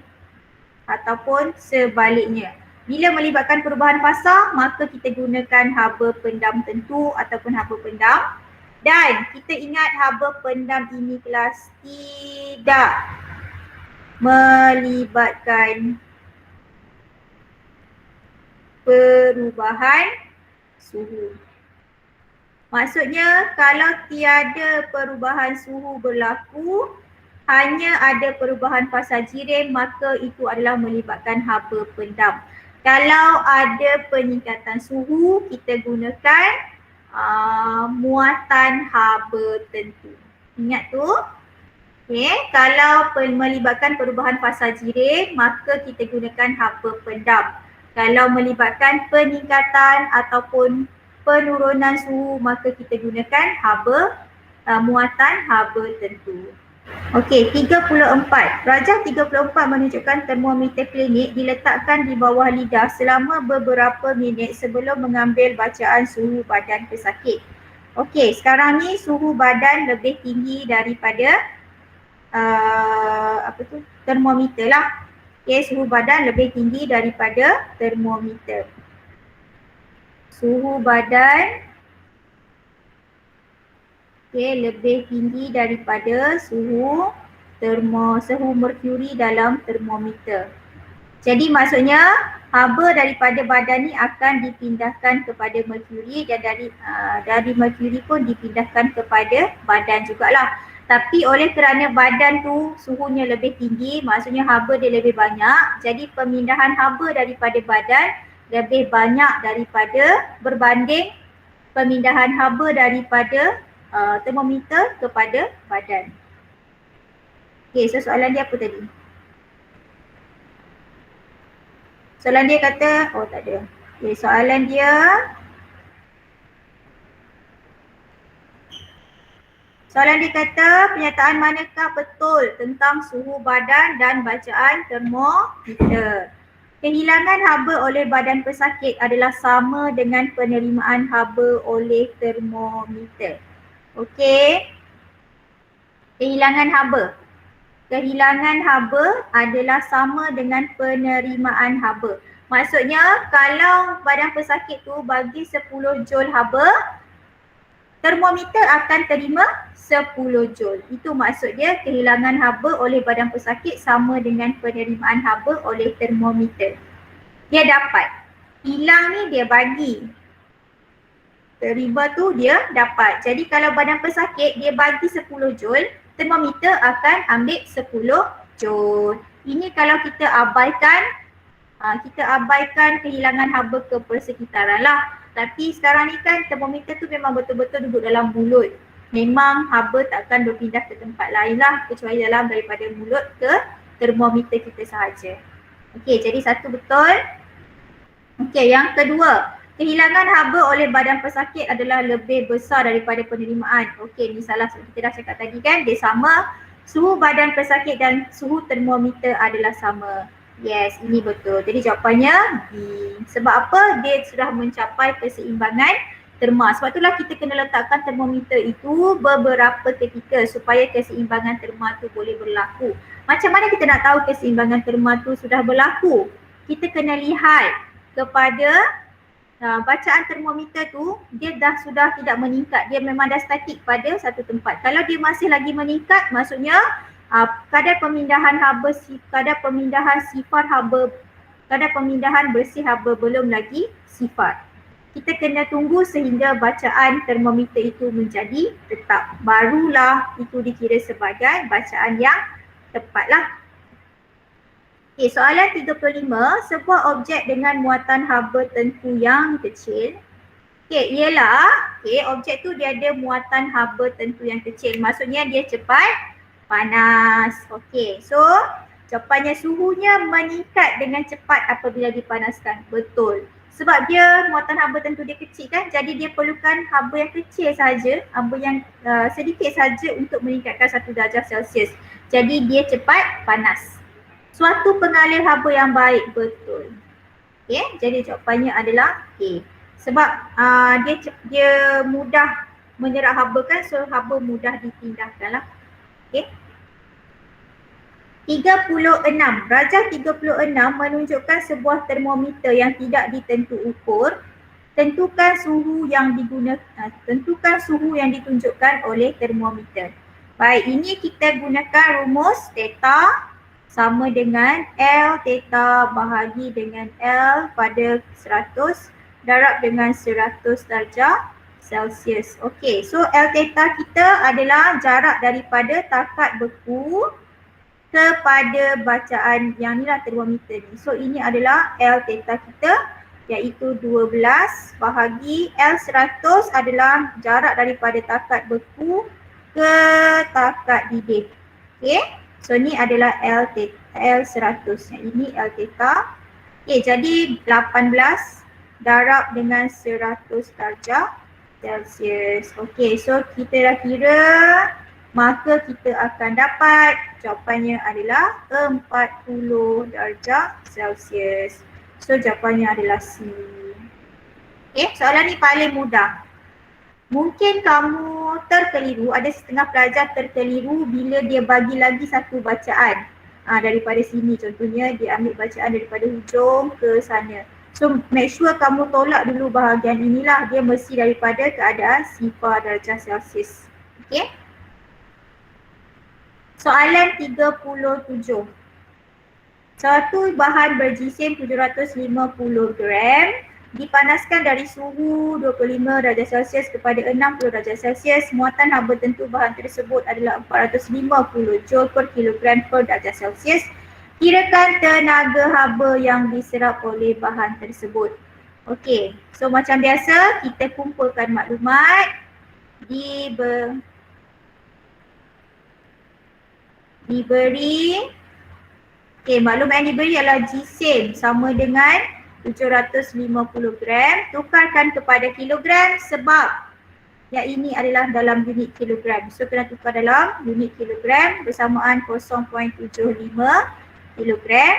ataupun sebaliknya. Bila melibatkan perubahan fasa, maka kita gunakan haba pendam tentu ataupun haba pendam. Dan kita ingat haba pendam ini kelas tidak melibatkan perubahan suhu. Maksudnya kalau tiada perubahan suhu berlaku, hanya ada perubahan fasa jirim, maka itu adalah melibatkan haba pendam. Kalau ada peningkatan suhu, kita gunakan muatan haba tentu. Ingat tu. Okay. Kalau melibatkan perubahan fasa jirim, maka kita gunakan haba pendam. Kalau melibatkan peningkatan ataupun penurunan suhu, maka kita gunakan muatan haba tentu. Okey, 34. Rajah 34 menunjukkan termometer klinik diletakkan di bawah lidah selama beberapa minit sebelum mengambil bacaan suhu badan pesakit. Okey, sekarang ni suhu badan lebih tinggi daripada termometer lah. Okey, suhu badan lebih tinggi daripada termometer. Suhu badan lebih tinggi daripada suhu merkuri dalam termometer. Jadi maksudnya haba daripada badan ni akan dipindahkan kepada merkuri dan dari merkuri pun dipindahkan kepada badan jugalah. Tapi oleh kerana badan tu suhunya lebih tinggi, maksudnya haba dia lebih banyak, jadi pemindahan haba daripada badan lebih banyak daripada berbanding pemindahan haba daripada termometer kepada badan. Okay, so soalan dia apa tadi? Soalan dia kata, tak ada. Okay, soalan dia, kata pernyataan manakah betul tentang suhu badan dan bacaan termometer? Kehilangan haba oleh badan pesakit adalah sama dengan penerimaan haba oleh termometer. Okey. Kehilangan haba adalah sama dengan penerimaan haba. Maksudnya kalau badan pesakit tu bagi 10 joule haba, termometer akan terima 10 joule. Itu maksud dia kehilangan haba oleh badan pesakit sama dengan penerimaan haba oleh termometer. Dia dapat. Hilang ni dia bagi. Terima tu dia dapat. Jadi kalau badan pesakit dia bagi 10 joule, termometer akan ambil 10 joule. Ini kalau kita abaikan kehilangan haba ke persekitaran lah. Tapi sekarang ni kan termometer tu memang betul-betul duduk dalam mulut. Memang haba takkan berpindah ke tempat lain lah kecuali dalam daripada mulut ke termometer kita sahaja. Okey, jadi satu betul. Okey, yang kedua. Kehilangan haba oleh badan pesakit adalah lebih besar daripada penerimaan. Okey, ni salah kita dah cakap tadi kan, dia sama Suhu badan pesakit dan suhu termometer adalah sama. Yes, ini betul. Jadi jawapannya B. Sebab apa? Dia sudah mencapai keseimbangan terma. Sebab itulah kita kena letakkan termometer itu beberapa ketika supaya keseimbangan terma tu boleh berlaku. Macam mana kita nak tahu keseimbangan terma tu sudah berlaku? Kita kena lihat kepada bacaan termometer tu, dia sudah tidak meningkat, dia memang dah statik pada satu tempat. Kalau dia masih lagi meningkat, maksudnya kadar pemindahan haba, kadar pemindahan sifar haba, kadar pemindahan bersih haba belum lagi sifar. Kita kena tunggu sehingga bacaan termometer itu menjadi tetap. Barulah itu dikira sebagai bacaan yang tepatlah. Okay, soalan 35, sebuah objek dengan muatan haba tentu yang kecil. Objek tu dia ada muatan haba tentu yang kecil. Maksudnya dia cepat panas. So jawapannya suhunya meningkat dengan cepat apabila dipanaskan. Betul. Sebab dia muatan haba tentu dia kecil kan, jadi dia perlukan haba yang kecil saja, haba yang sedikit saja untuk meningkatkan 1 darjah Celsius. Jadi dia cepat panas. Suatu pengalir haba yang baik, betul. Jadi jawapannya adalah A. Sebab dia mudah menyerap haba kan, so haba mudah dipindahkan lah. 36. Rajah 36 menunjukkan sebuah termometer yang tidak ditentu ukur. Tentukan suhu yang ditunjukkan oleh termometer. Baik, ini kita gunakan rumus theta sama dengan L theta bahagi dengan L pada 100 darab dengan 100 darjah Celsius. Okey, so L theta kita adalah jarak daripada takat beku kepada bacaan yang ni lah termometer ni. So ini adalah L theta kita iaitu 12 bahagi L 100 adalah jarak daripada takat beku ke takat didih. So ni adalah L 100, yang ini L theta. Jadi 18 darab dengan 100 darjah Celsius. So kita dah kira, maka kita akan dapat jawapannya adalah 40 darjah Celsius. So jawapannya adalah C. Soalan ni paling mudah. Mungkin kamu terkeliru, ada setengah pelajar terkeliru bila dia bagi lagi satu bacaan daripada sini. Contohnya dia ambil bacaan daripada hujung ke sana. So make sure kamu tolak dulu bahagian inilah, dia mesti daripada keadaan sifar darjah Celsius. Soalan 37. Satu bahan berjisim 750 gram dipanaskan dari suhu 25 darjah Celsius kepada 60 darjah Celsius. Muatan haba tentu bahan tersebut adalah 450 joule per kilogram per darjah Celsius. Kirakan tenaga haba yang diserap oleh bahan tersebut. So macam biasa kita kumpulkan maklumat. Diberi maklumat yang diberi adalah jisim sama dengan 750 gram, tukarkan kepada kilogram sebab yang ini adalah dalam unit kilogram. So kena tukar dalam unit kilogram bersamaan 0.75 kilogram.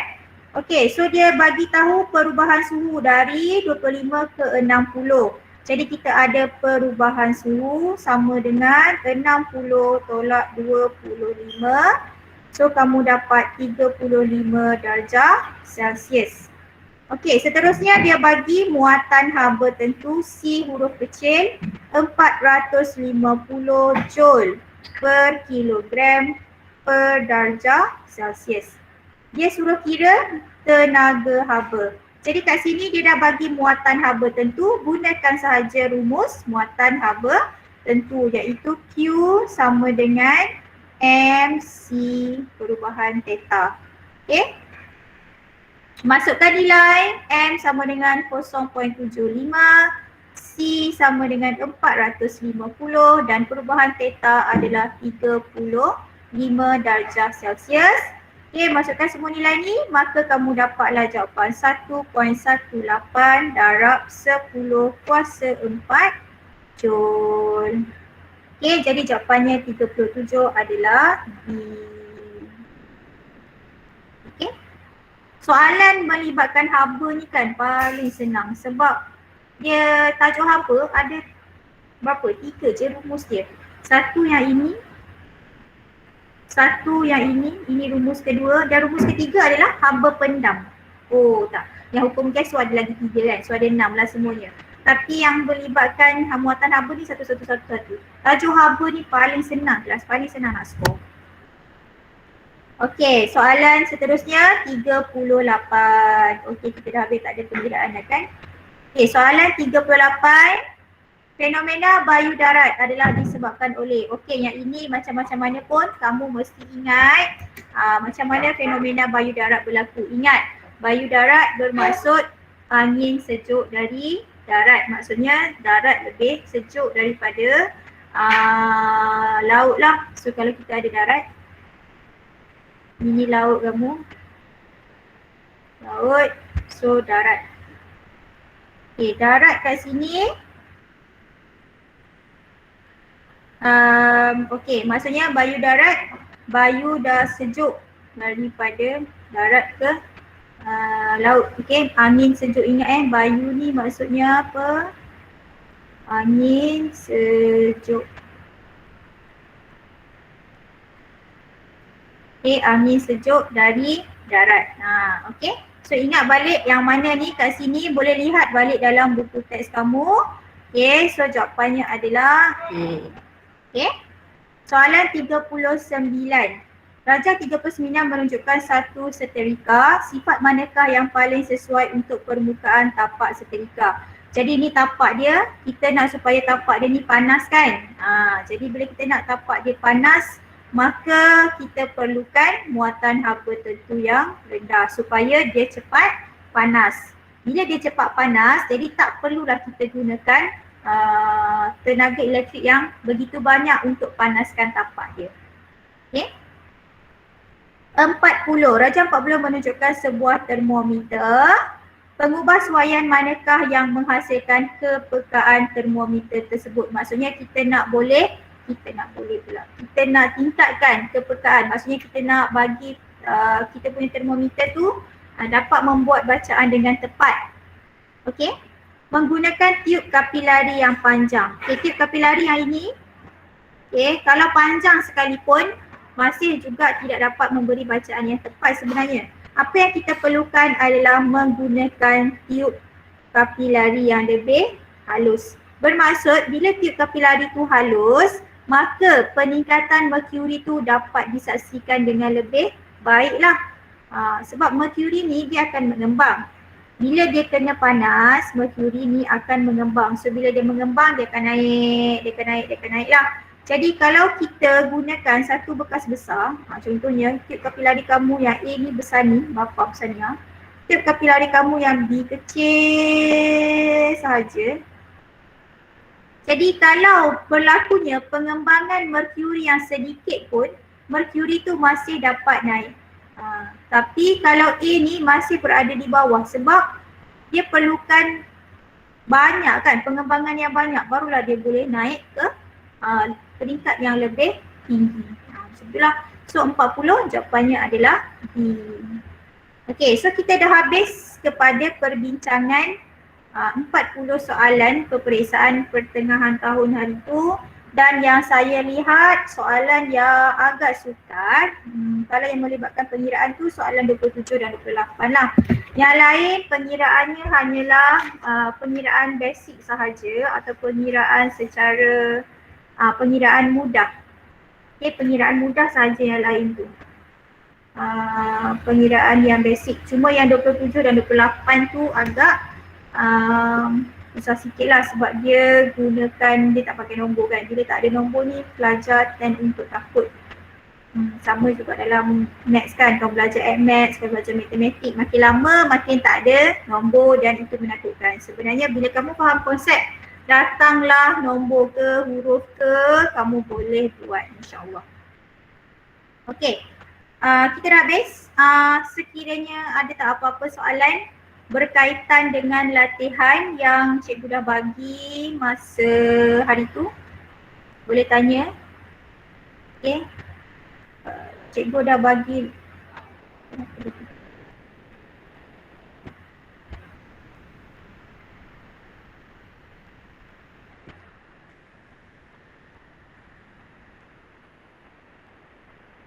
So dia bagi tahu perubahan suhu dari 25 ke 60. Jadi kita ada perubahan suhu sama dengan 60 tolak 25. So kamu dapat 35 darjah Celsius. Seterusnya dia bagi muatan haba tentu C huruf kecil 450 joule per kilogram per darjah Celsius. Dia suruh kira tenaga haba. Jadi kat sini dia dah bagi muatan haba tentu, gunakan sahaja rumus muatan haba tentu iaitu Q sama dengan MC perubahan theta. Masukkan nilai M sama dengan 0.75, C sama dengan 450 dan perubahan theta adalah 35 darjah Celsius. Masukkan semua nilai ni, maka kamu dapatlah jawapan 1.18 darab 10 kuasa 4 joule. Okey, jadi jawapannya 37 adalah B. Okey. Soalan melibatkan haba ni kan paling senang sebab dia tajuk haba ada berapa? 3 je rumus dia. Satu yang ini, ini rumus kedua dan rumus ketiga adalah haba pendam. Oh tak, yang hukum gas so ada lagi 3 kan, so ada 6 lah semuanya. Tapi yang melibatkan muatan haba ni satu. Tajuk haba ni paling senang kelas, paling senang nak score. Okey, soalan seterusnya 38. Okey, kita dah habis, tak ada pengiraan dah kan? Okey, soalan 38. Fenomena bayu darat adalah disebabkan oleh. Okey, yang ini macam-macam mana pun kamu mesti ingat macam mana fenomena bayu darat berlaku. Ingat, bayu darat bermaksud angin sejuk dari darat. Maksudnya darat lebih sejuk daripada laut lah. So kalau kita ada darat, ini laut kamu, laut, so darat. Okay, darat kat sini okay, maksudnya bayu darat, bayu dah sejuk daripada darat ke laut. Okay, angin sejuk, ingat bayu ni maksudnya apa? Angin sejuk. Okay, angin sejuk dari darat. Okay. So ingat balik yang mana ni kat sini, boleh lihat balik dalam buku teks kamu. Okay, so jawapannya adalah A. Okay. Soalan 39. Darjah 39 menunjukkan satu seterika. Sifat manakah yang paling sesuai untuk permukaan tapak seterika? Jadi ni tapak dia, kita nak supaya tapak dia ni panas kan? Jadi bila kita nak tapak dia panas, maka kita perlukan muatan haba tertentu yang rendah supaya dia cepat panas. Bila dia cepat panas, jadi tak perlulah kita gunakan tenaga elektrik yang begitu banyak untuk panaskan tapak dia. Okay. 40. Darjah 40 menunjukkan sebuah termometer. Pengubah suaian manakah yang menghasilkan kepekaan termometer tersebut? Maksudnya kita nak tingkatkan kepekaan. Maksudnya kita nak bagi kita punya termometer tu dapat membuat bacaan dengan tepat. Okey. Menggunakan tiub kapilari yang panjang. Okay, tiub kapilari yang ini, okay, kalau panjang sekalipun masih juga tidak dapat memberi bacaan yang tepat sebenarnya. Apa yang kita perlukan adalah menggunakan tiub kapilari yang lebih halus. Bermaksud bila tiub kapilari tu halus, maka peningkatan merkuri tu dapat disaksikan dengan lebih baiklah. Sebab merkuri ni dia akan mengembang. Bila dia kena panas, merkuri ni akan mengembang. So bila dia mengembang, dia akan naik lah. Jadi kalau kita gunakan satu bekas besar, contohnya tiub kapilari kamu yang A ni besar ni, berapa besar ni tiub kapilari kamu yang B kecil sahaja. Jadi kalau berlakunya pengembangan merkuri yang sedikit pun, merkuri tu masih dapat naik. Tapi kalau A ni masih berada di bawah sebab dia perlukan banyak kan, pengembangan yang banyak barulah dia boleh naik ke peringkat yang lebih tinggi. Itulah. So 40 jawapannya adalah B. Okay, so kita dah habis kepada perbincangan 40 soalan peperiksaan pertengahan tahun hari tu. Dan yang saya lihat soalan yang agak sukar, kalau yang melibatkan pengiraan tu soalan 27 dan 28 lah. Yang lain pengiraannya hanyalah pengiraan basic sahaja atau pengiraan secara pengiraan mudah. Okay, pengiraan mudah sahaja yang lain tu. Pengiraan yang basic. Cuma yang 27 dan 28 tu agak susah sikit lah sebab dia gunakan, dia tak pakai nombor kan. Bila tak ada nombor ni pelajar tend untuk takut. Sama juga dalam maths kan, kau belajar maths, kau belajar matematik, makin lama makin tak ada nombor dan itu menakutkan. Sebenarnya bila kamu faham konsep, datanglah nombor ke, huruf ke, kamu boleh buat insyaAllah. Okay, kita dah habis. Sekiranya ada tak apa-apa soalan berkaitan dengan latihan yang cikgu dah bagi masa hari tu? Boleh tanya. Okay. Cikgu dah bagi.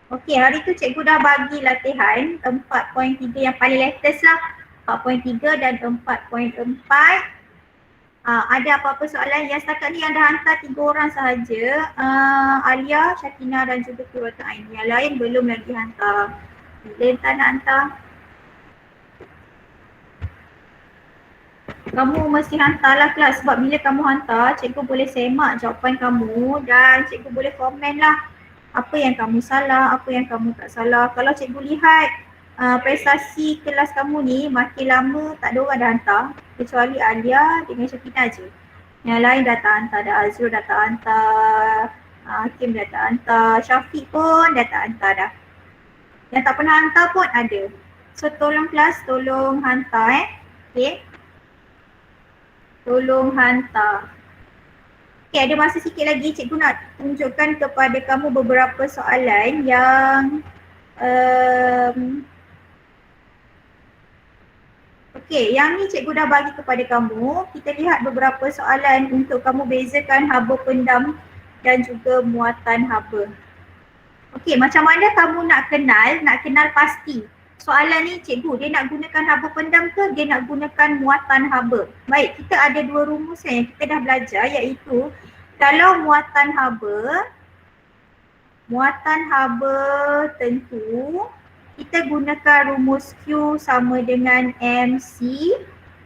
Okey, hari tu cikgu dah bagi latihan 4.3 yang paling latest lah. 4.3 dan 4.4. Ada apa-apa soalan? Yang setakat ni yang dah hantar 3 orang sahaja. Alia, Syakina dan juga Qurrata Ain. Yang lain belum lagi hantar. Bila tak nak hantar? Kamu mesti hantarlah kelas, sebab bila kamu hantar, cikgu boleh semak jawapan kamu dan cikgu boleh komen lah apa yang kamu salah, apa yang kamu tak salah. Kalau cikgu lihat prestasi kelas kamu ni makin lama tak ada orang dah hantar, kecuali Alia dengan Syakina je. Yang lain dah tak hantar, dah Azrul dah tak hantar, Hakim dah tak hantar, Syafiq pun dah tak hantar dah. Yang tak pernah hantar pun ada. So tolong kelas, tolong hantar okay. Tolong hantar. Okay, ada masa sikit lagi. Cikgu nak tunjukkan kepada kamu beberapa soalan yang okay, yang ni cikgu dah bagi kepada kamu. Kita lihat beberapa soalan untuk kamu bezakan haba pendam dan juga muatan haba. Okay, macam mana kamu nak kenal pasti soalan ni cikgu dia nak gunakan haba pendam ke dia nak gunakan muatan haba. Baik, kita ada 2 rumus yang kita dah belajar, iaitu kalau muatan haba tentu, kita gunakan rumus Q sama dengan MC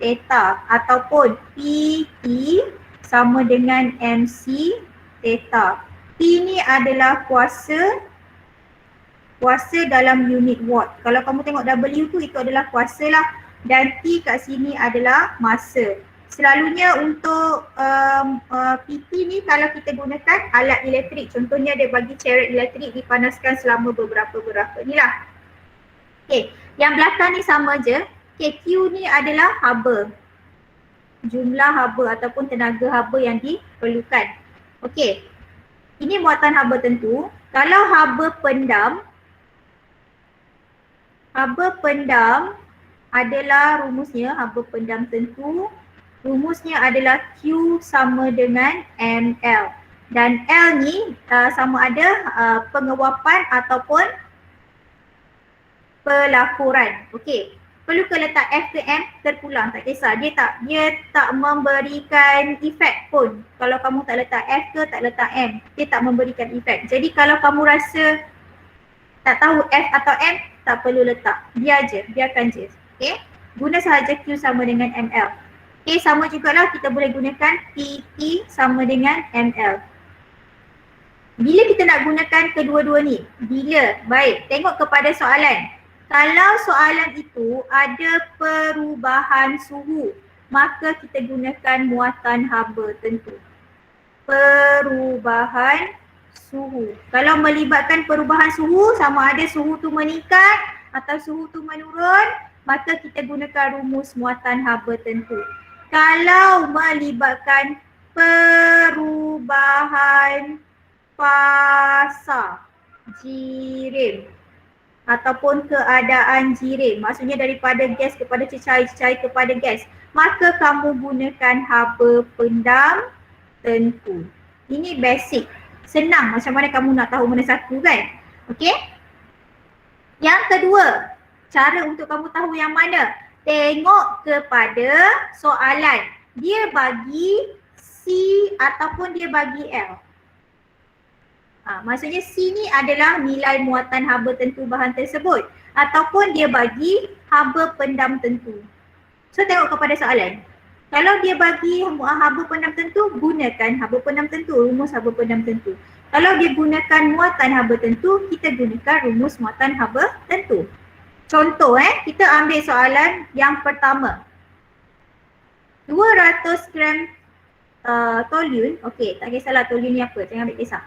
theta ataupun PT sama dengan MC theta. P ni adalah kuasa dalam unit watt. Kalau kamu tengok W tu itu adalah kuasa lah, dan T kat sini adalah masa. Selalunya untuk PT ni kalau kita gunakan alat elektrik, contohnya dia bagi ceret elektrik dipanaskan selama beberapa ni lah. Okay, yang belakang ni sama je. Okay, Q ni adalah haba, jumlah haba ataupun tenaga haba yang diperlukan. Okay, ini muatan haba tentu. Kalau haba pendam adalah rumusnya, haba pendam tentu, rumusnya adalah Q sama dengan ML. Dan L ni sama ada penguapan ataupun pelakuran. Okey, perlu ke letak F ke M? Terpulang, tak kisah. Dia tak memberikan efek pun. Kalau kamu tak letak F ke tak letak M, dia tak memberikan efek. Jadi kalau kamu rasa tak tahu F atau M, tak perlu letak. Biarkan je. Okey, guna sahaja Q sama dengan ML. Okey, sama jugalah kita boleh gunakan PT sama dengan ML. Bila kita nak gunakan kedua-dua ni? Bila? Baik, tengok kepada soalan. Kalau soalan itu ada perubahan suhu, maka kita gunakan muatan haba tentu. Perubahan suhu. Kalau melibatkan perubahan suhu, sama ada suhu tu meningkat atau suhu tu menurun, maka kita gunakan rumus muatan haba tentu. Kalau melibatkan perubahan fasa jirim ataupun keadaan jirim, maksudnya daripada gas kepada cecair, cecair kepada gas, maka kamu gunakan haba pendam tentu. Ini basic. Senang macam mana kamu nak tahu mana satu kan? Okey? Yang kedua, cara untuk kamu tahu yang mana? Tengok kepada soalan. Dia bagi C ataupun dia bagi L. Maksudnya C ni adalah nilai muatan haba tentu bahan tersebut ataupun dia bagi haba pendam tentu. So tengok kepada soalan. Kalau dia bagi haba pendam tentu, gunakan haba pendam tentu, rumus haba pendam tentu. Kalau dia gunakan muatan haba tentu, kita gunakan rumus muatan haba tentu. Contoh kita ambil soalan yang pertama. 200 gram toluen, okey, tak kisahlah toluen ni apa, jangan ambil kisah.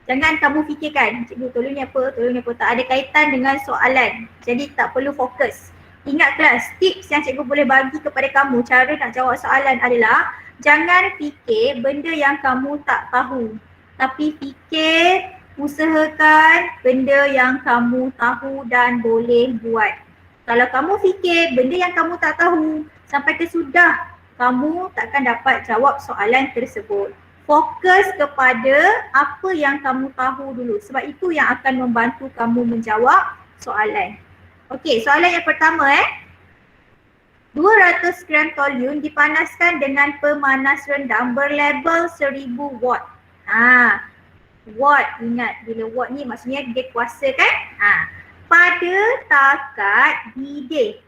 Jangan kamu fikirkan, cikgu toluen ni apa, tak ada kaitan dengan soalan. Jadi tak perlu fokus. Ingat kelas, tips yang cikgu boleh bagi kepada kamu cara nak jawab soalan adalah jangan fikir benda yang kamu tak tahu. Tapi fikir, usahakan benda yang kamu tahu dan boleh buat. Kalau kamu fikir benda yang kamu tak tahu sampai ke sudah, kamu takkan dapat jawab soalan tersebut. Fokus kepada apa yang kamu tahu dulu. Sebab itu yang akan membantu kamu menjawab soalan. Okey, soalan yang pertama 200 gram tolium dipanaskan dengan pemanas rendah berlabel 1000 watt. Watt, ingat bila watt ni maksudnya dia kuasa kan? Pada takat didih.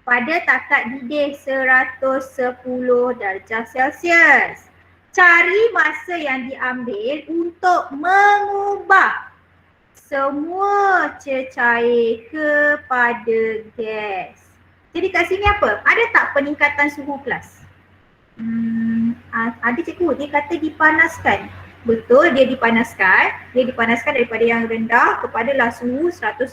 Pada takat didih 110 darjah Celsius. Cari masa yang diambil untuk mengubah semua cecair kepada gas. Jadi kat sini apa? Ada tak peningkatan suhu kelas? Ada cikgu, dia kata dipanaskan. Betul, dia dipanaskan. Dia dipanaskan daripada yang rendah kepada lah suhu 110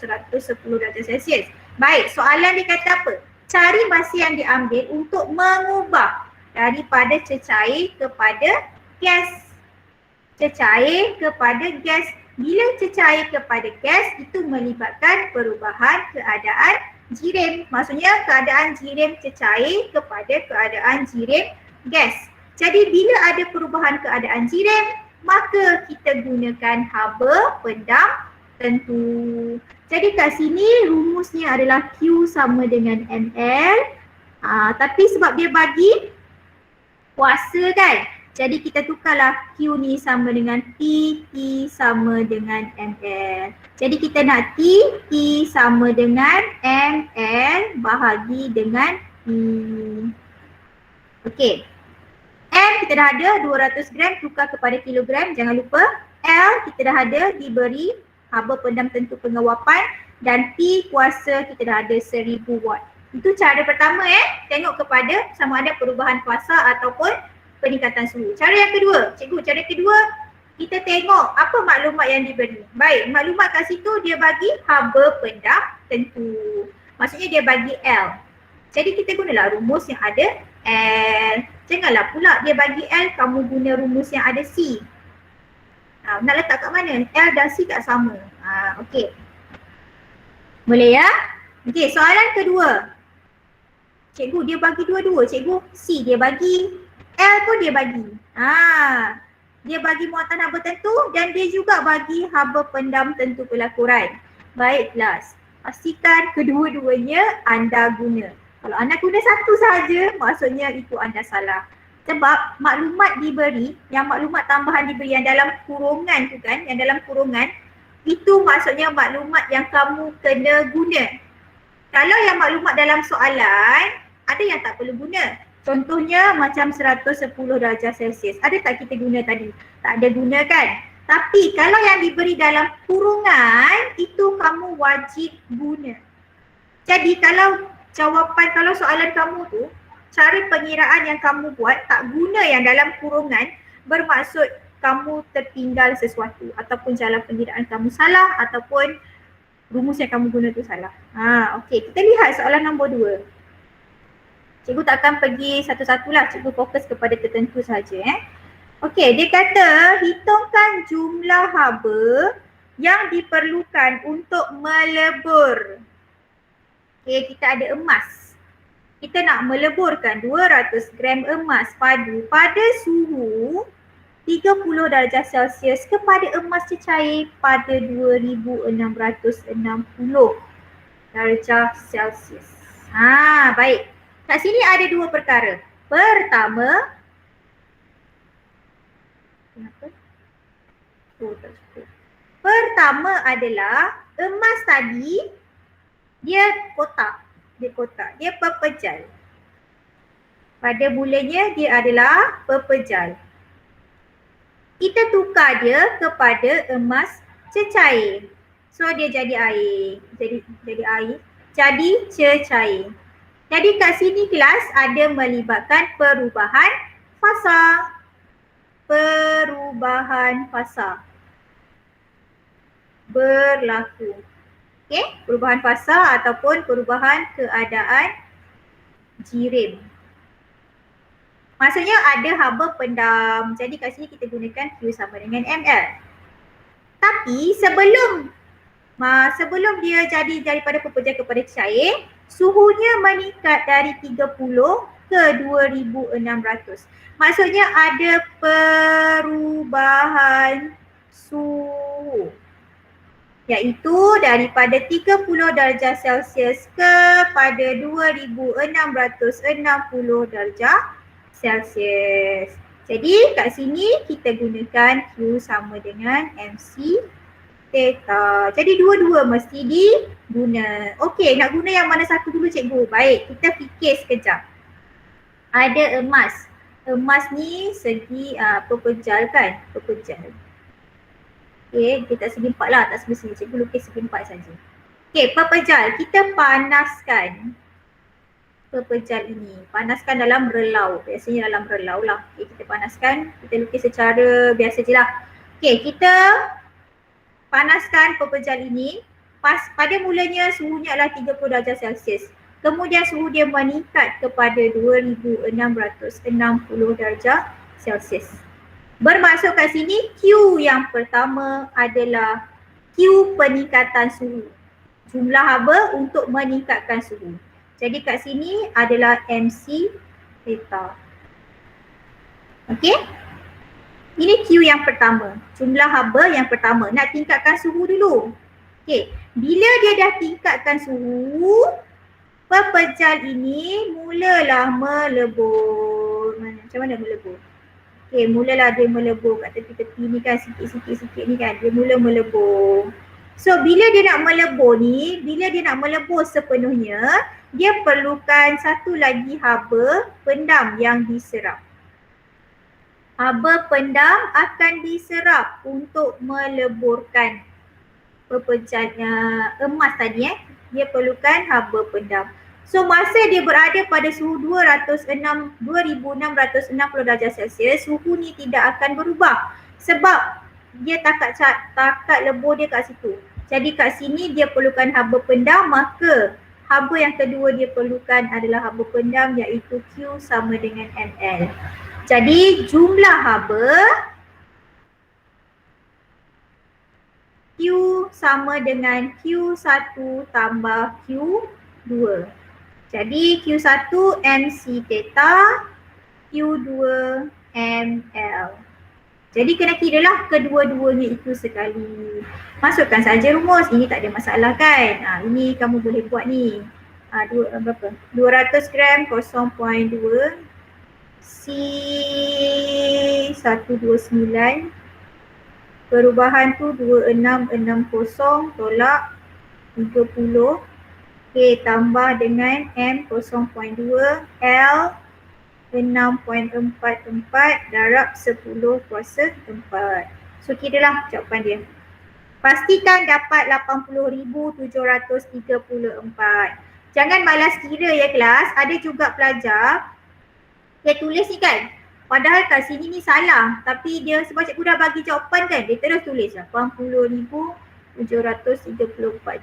darjah Celsius. Baik, soalan dia kata apa? Cari masa yang diambil untuk mengubah daripada cecair kepada gas. Cecair kepada gas. Bila cecair kepada gas itu melibatkan perubahan keadaan jirim. Maksudnya keadaan jirim cecair kepada keadaan jirim gas. Jadi bila ada perubahan keadaan jirim, maka kita gunakan haba pendam tentu. Jadi kat sini rumusnya adalah Q sama dengan ml. Tapi sebab dia bagi kuasa kan, jadi kita tukarlah Q ni sama dengan T, T sama dengan ml. Jadi kita nak T sama dengan ml bahagi dengan T. Okey. M kita dah ada 200 gram tukar kepada kilogram, jangan lupa. L kita dah ada diberi haba pendam tentu pengawapan dan P kuasa kita dah ada 1000 watt. Itu cara pertama tengok kepada sama ada perubahan kuasa ataupun peningkatan suhu. Cara yang kedua, cikgu, cara kedua kita tengok apa maklumat yang diberi. Baik, maklumat kat situ dia bagi haba pendam tentu. Maksudnya dia bagi L. Jadi kita gunalah rumus yang ada L. Janganlah pula dia bagi L, kamu guna rumus yang ada C. Nak letak kat mana? L dan C tak sama. Okey. Boleh ya? Okey, soalan kedua. Cikgu dia bagi dua-dua. Cikgu C dia bagi, L pun dia bagi. Dia bagi muatan haba tentu dan dia juga bagi haba pendam tentu pelakuran. Baik kelas, pastikan kedua-duanya anda guna. Kalau anda guna satu sahaja, maksudnya itu anda salah. Sebab maklumat diberi, yang maklumat tambahan diberi yang dalam kurungan tu kan, yang dalam kurungan, itu maksudnya maklumat yang kamu kena guna. Kalau yang maklumat dalam soalan, ada yang tak perlu guna. Contohnya macam 110 darjah Celsius. Ada tak kita guna tadi? Tak ada guna kan? Tapi kalau yang diberi dalam kurungan, itu kamu wajib guna. Jadi kalau soalan kamu tu, cara pengiraan yang kamu buat tak guna yang dalam kurungan, bermaksud kamu tertinggal sesuatu ataupun jalan pengiraan kamu salah ataupun rumus yang kamu guna tu salah. Okey, kita lihat soalan nombor 2. Cikgu takkan pergi satu-satu lah, cikgu fokus kepada tertentu sahaja. Okey, dia kata hitungkan jumlah haba yang diperlukan untuk melebur. Okey, kita ada emas. Kita nak meleburkan 200 gram emas padu pada suhu 30 darjah Celsius kepada emas cecair pada 2660 darjah Celsius. Baik. Kat sini ada dua perkara. Pertama, pertama adalah emas tadi dia kotak. Dia pepejal. Pada mulanya dia adalah pepejal. Kita tukar dia kepada emas cecair. So dia jadi air. Jadi air. Jadi cecair. Jadi kat sini kelas ada melibatkan perubahan fasa. Perubahan fasa berlaku. Okey, perubahan fasa ataupun perubahan keadaan jirim. Maksudnya ada haba pendam. Jadi kat sini kita gunakan Q sama dengan ml. Tapi sebelum dia jadi daripada pepejal kepada cair, suhunya meningkat dari 30 ke 2600. Maksudnya ada perubahan suhu, iaitu daripada 30 darjah Celsius kepada 2660 darjah Celsius. Jadi kat sini kita gunakan Q sama dengan MC theta. Jadi dua-dua mesti diguna. Okey, nak guna yang mana satu dulu cikgu? Baik, kita fikir sekejap. Ada emas. Emas ni segi pepejal kan? Pepejal. Okey, kita segi 4 lah, tak semestinya cikgu lukis segi 4 saja. Okey, pepejal. Kita panaskan pepejal ini. Panaskan dalam relau. Biasanya dalam relau lah. Okey, kita panaskan. Kita lukis secara biasa je lah. Okey, kita panaskan pepejal ini. Pada mulanya suhunya adalah 30 darjah Celsius. Kemudian suhu dia meningkat kepada 2660 darjah Celsius. Bermaksud kat sini Q yang pertama adalah Q peningkatan suhu. Jumlah haba untuk meningkatkan suhu. Jadi kat sini adalah MC theta. Okey? Ini Q yang pertama. Jumlah haba yang pertama. Nak tingkatkan suhu dulu. Okey. Bila dia dah tingkatkan suhu, pepejal ini mulalah melebur. Macam mana melebur? Okey, mulalah dia melebur kat tepi-tepi ni kan, sikit-sikit ni kan. Dia mula melebur. So bila dia nak melebur ni, bila dia nak melebur sepenuhnya, dia perlukan satu lagi haba pendam yang diserap. Haba pendam akan diserap untuk meleburkan pepejalnya emas tadi dia perlukan haba pendam. So masa dia berada pada suhu 2660 darjah Celsius, suhu ni tidak akan berubah sebab dia takat lebur dia kat situ. Jadi kat sini dia perlukan haba pendam, maka haba yang kedua dia perlukan adalah haba pendam, iaitu Q sama dengan ml. Jadi jumlah haba Q sama dengan Q1 tambah Q2. Jadi Q1 MC theta, Q2 ml. Jadi kena kira lah kedua-duanya itu sekali. Masukkan saja rumus, ini tak ada masalah kan. Ini kamu boleh buat ni. Berapa? 200 gram 0.2 C129. Perubahan tu 2660 tolak 30. Okey, tambah dengan M 0.2 L 6.44 darab 10 kuasa 4. So kiralah jawapan dia. Pastikan dapat 80,734. Jangan malas kira ya kelas. Ada juga pelajar dia tulis ni kan, padahal kat sini ni salah, tapi dia sebab cikgu dah bagi jawapan kan, dia terus tulis 80,734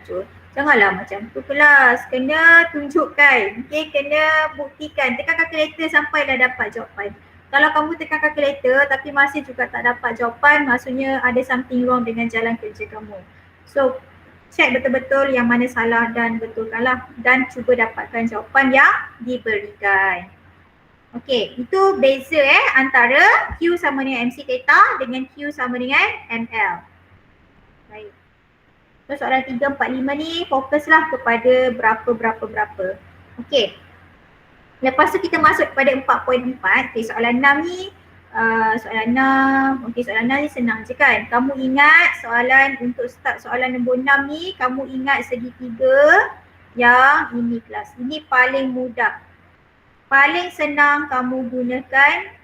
joule. Janganlah macam tu kelas, kena tunjukkan, okay? Kena buktikan, tekan kalkulator sampailah dapat jawapan. Kalau kamu tekan kalkulator tapi masih juga tak dapat jawapan, maksudnya ada something wrong dengan jalan kerja kamu. So check betul-betul yang mana salah dan betulkanlah, dan cuba dapatkan jawapan yang diberikan. Okey, itu beza antara Q sama dengan MC theta dengan Q sama dengan ml. Baik. So soalan 3, 4, 5 ni fokuslah kepada berapa. Okey. Lepas tu kita masuk kepada 4.4. Okey, soalan 6 ni soalan 6. Okey, soalan 6 ni senang je kan. Kamu ingat soalan untuk start soalan nombor 6 ni, kamu ingat segitiga yang ini kelas. Ini paling mudah. Paling senang kamu gunakan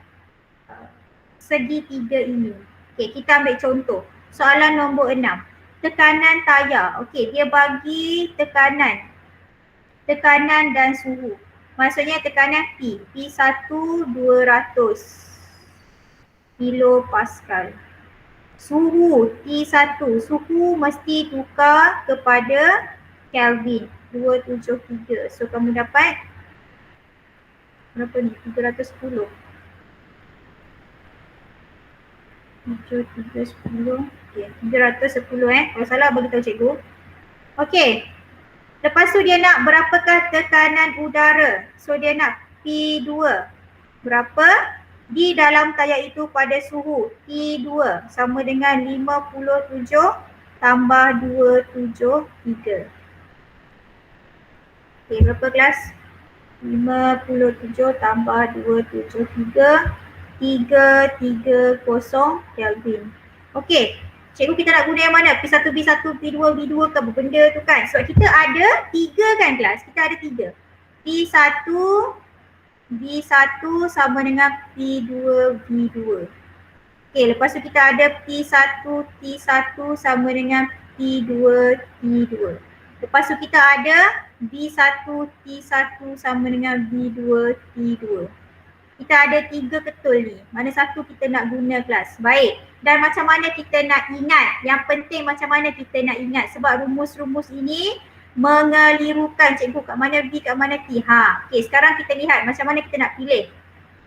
segitiga ini. Okey, kita ambil contoh. Soalan nombor 6. Tekanan tayar. Okey, dia bagi tekanan dan suhu. Maksudnya tekanan P. P1 200 kilopascal. Suhu T1. Suhu mesti tukar kepada Kelvin 273. So kamu dapat berapa ni? 310. 7, 3, 10. Okay, 310 Kalau salah beritahu cikgu. Okay. Lepas tu dia nak berapakah tekanan udara. So dia nak P2. Berapa? Di dalam tayar itu pada suhu T2 sama dengan 57 tambah 273. Okay, berapa kelas? 57 tambah 273, 330 Kelvin. Okey, cikgu kita nak guna yang mana? P1, B1, P2, B2 ke apa benda tu kan? Sebab kita ada 3 kan kelas? Kita ada 3. P1, B1 sama dengan P2, B2. Okey, lepas tu kita ada P1, T1 sama dengan P2, T2. Lepas tu kita ada B1, T1 sama dengan B2, T2. Kita ada 3 ketul ni. Mana satu kita nak guna kelas? Baik. Dan macam mana kita nak ingat? Yang penting macam mana kita nak ingat. Sebab rumus-rumus ini mengelirukan cikgu kat mana B, kat mana T. Okey, sekarang kita lihat macam mana kita nak pilih.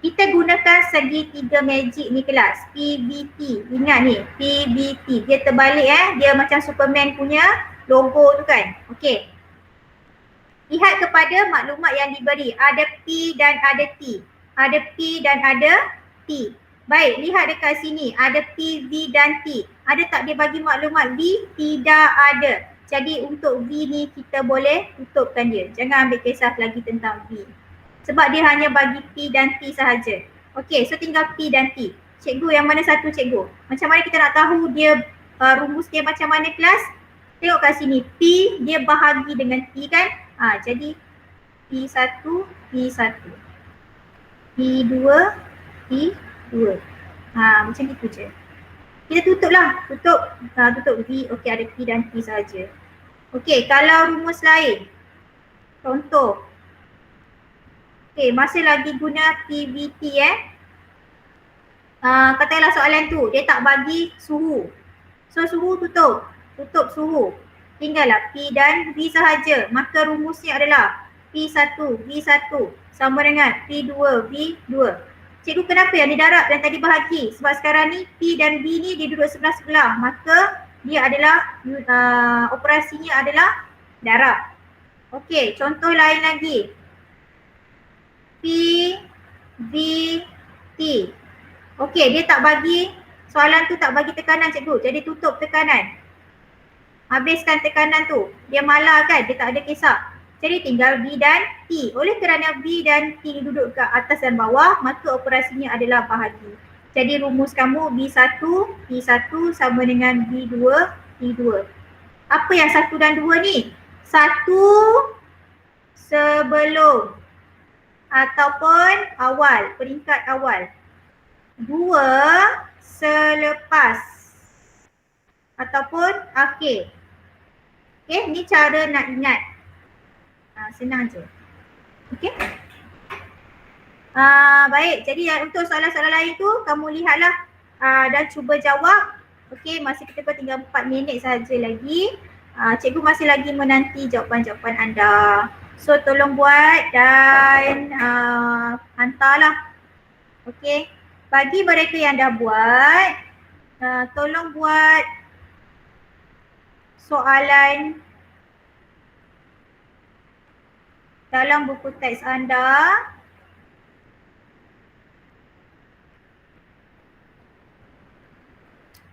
Kita gunakan segitiga magic ni kelas. PBT. Ingat ni, PBT. Dia terbalik Dia macam Superman punya logo tu kan. Okey. Lihat kepada maklumat yang diberi. Ada P dan ada T. Ada P dan ada T. Baik, lihat dekat sini. Ada P, V dan T. Ada tak dia bagi maklumat V? Tidak ada. Jadi untuk V ni kita boleh tutupkan dia. Jangan ambil kisah lagi tentang V. Sebab dia hanya bagi P dan T sahaja. Okey, so tinggal P dan T. Cikgu, yang mana satu cikgu? Macam mana kita nak tahu dia rumus dia macam mana kelas? Tengok kat sini. P dia bahagi dengan T kan? Jadi P1, P1. P2, P2. Macam itu je. Kita tutup lah. Tutup V. Okey, ada P dan T saja. Okey, kalau rumus lain. Contoh. Okey, masih lagi guna PVT katakanlah soalan tu, dia tak bagi suhu. So suhu tutup. Tutup suhu. Tinggallah P dan V sahaja. Maka rumusnya adalah P1, V1 sama dengan P2, V2. Cikgu, kenapa yang didarab dan tadi bahagi? Sebab sekarang ni P dan V ni dia duduk sebelah-sebelah. Maka dia adalah operasinya adalah darab. Okey, contoh lain lagi. P, V, T. Okey, dia tak bagi, soalan tu tak bagi tekanan cikgu. Jadi tutup tekanan. Habiskan tekanan tu. Dia malah kan, dia tak ada kisah. Jadi tinggal V dan T. Oleh kerana V dan T duduk ke atas dan bawah, maka operasinya adalah bahagi. Jadi rumus kamu B1, T1 sama dengan B2, T2. Apa yang 1 dan 2 ni? 1 sebelum ataupun awal, peringkat awal. 2 selepas ataupun akhir. Okey, ni cara nak ingat. Senang je. Okey. Baik, jadi untuk soalan-soalan lain tu kamu lihatlah dan cuba jawab. Okey, masih kita tinggal 4 minit sahaja lagi. Cikgu masih lagi menanti jawapan-jawapan anda. So tolong buat dan hantarlah. Okey. Bagi mereka yang dah buat, tolong buat soalan dalam buku teks anda.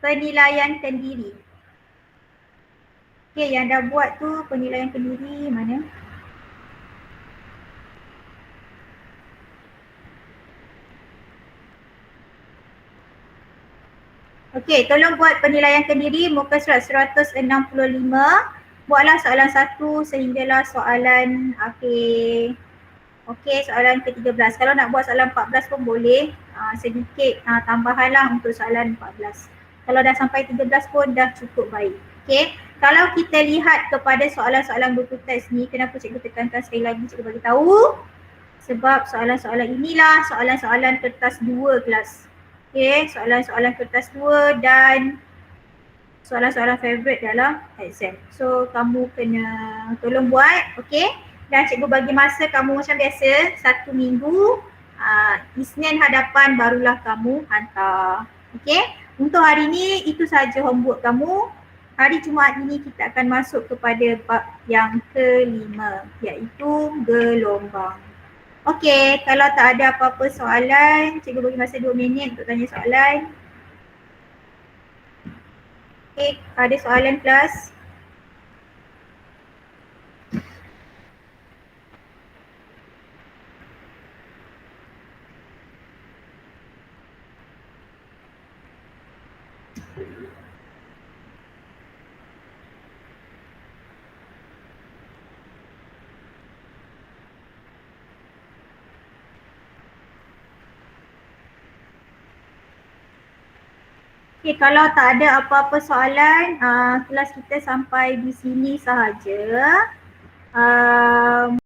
Penilaian kendiri. Okey, yang dah buat tu penilaian kendiri mana? Okey, tolong buat penilaian kendiri muka surat 165. Buatlah soalan 1 sehinggalah soalan akhir. Okey, soalan ke-13. Kalau nak buat soalan 14 pun boleh. Sedikit tambahanlah untuk soalan 14. Kalau dah sampai 13 pun dah cukup baik. Okey, kalau kita lihat kepada soalan-soalan buku teks ni, kenapa cikgu tekankan sekali lagi, cikgu bagi tahu. Sebab soalan-soalan inilah soalan-soalan kertas 2 kelas. Okey, soalan-soalan kertas 2 dan soalan-soalan favourite dalam exam. So kamu kena tolong buat, okey? Dan cikgu bagi masa kamu macam biasa 1 minggu. Isnin hadapan barulah kamu hantar. Okey? Untuk hari ni itu saja homework kamu. Hari Jumaat ini kita akan masuk kepada bab yang kelima, iaitu gelombang. Okey, kalau tak ada apa-apa soalan, cikgu bagi masa 2 minit untuk tanya soalan. Okey, ada soalan kelas? Okey, kalau tak ada apa-apa soalan, kelas kita sampai di sini sahaja.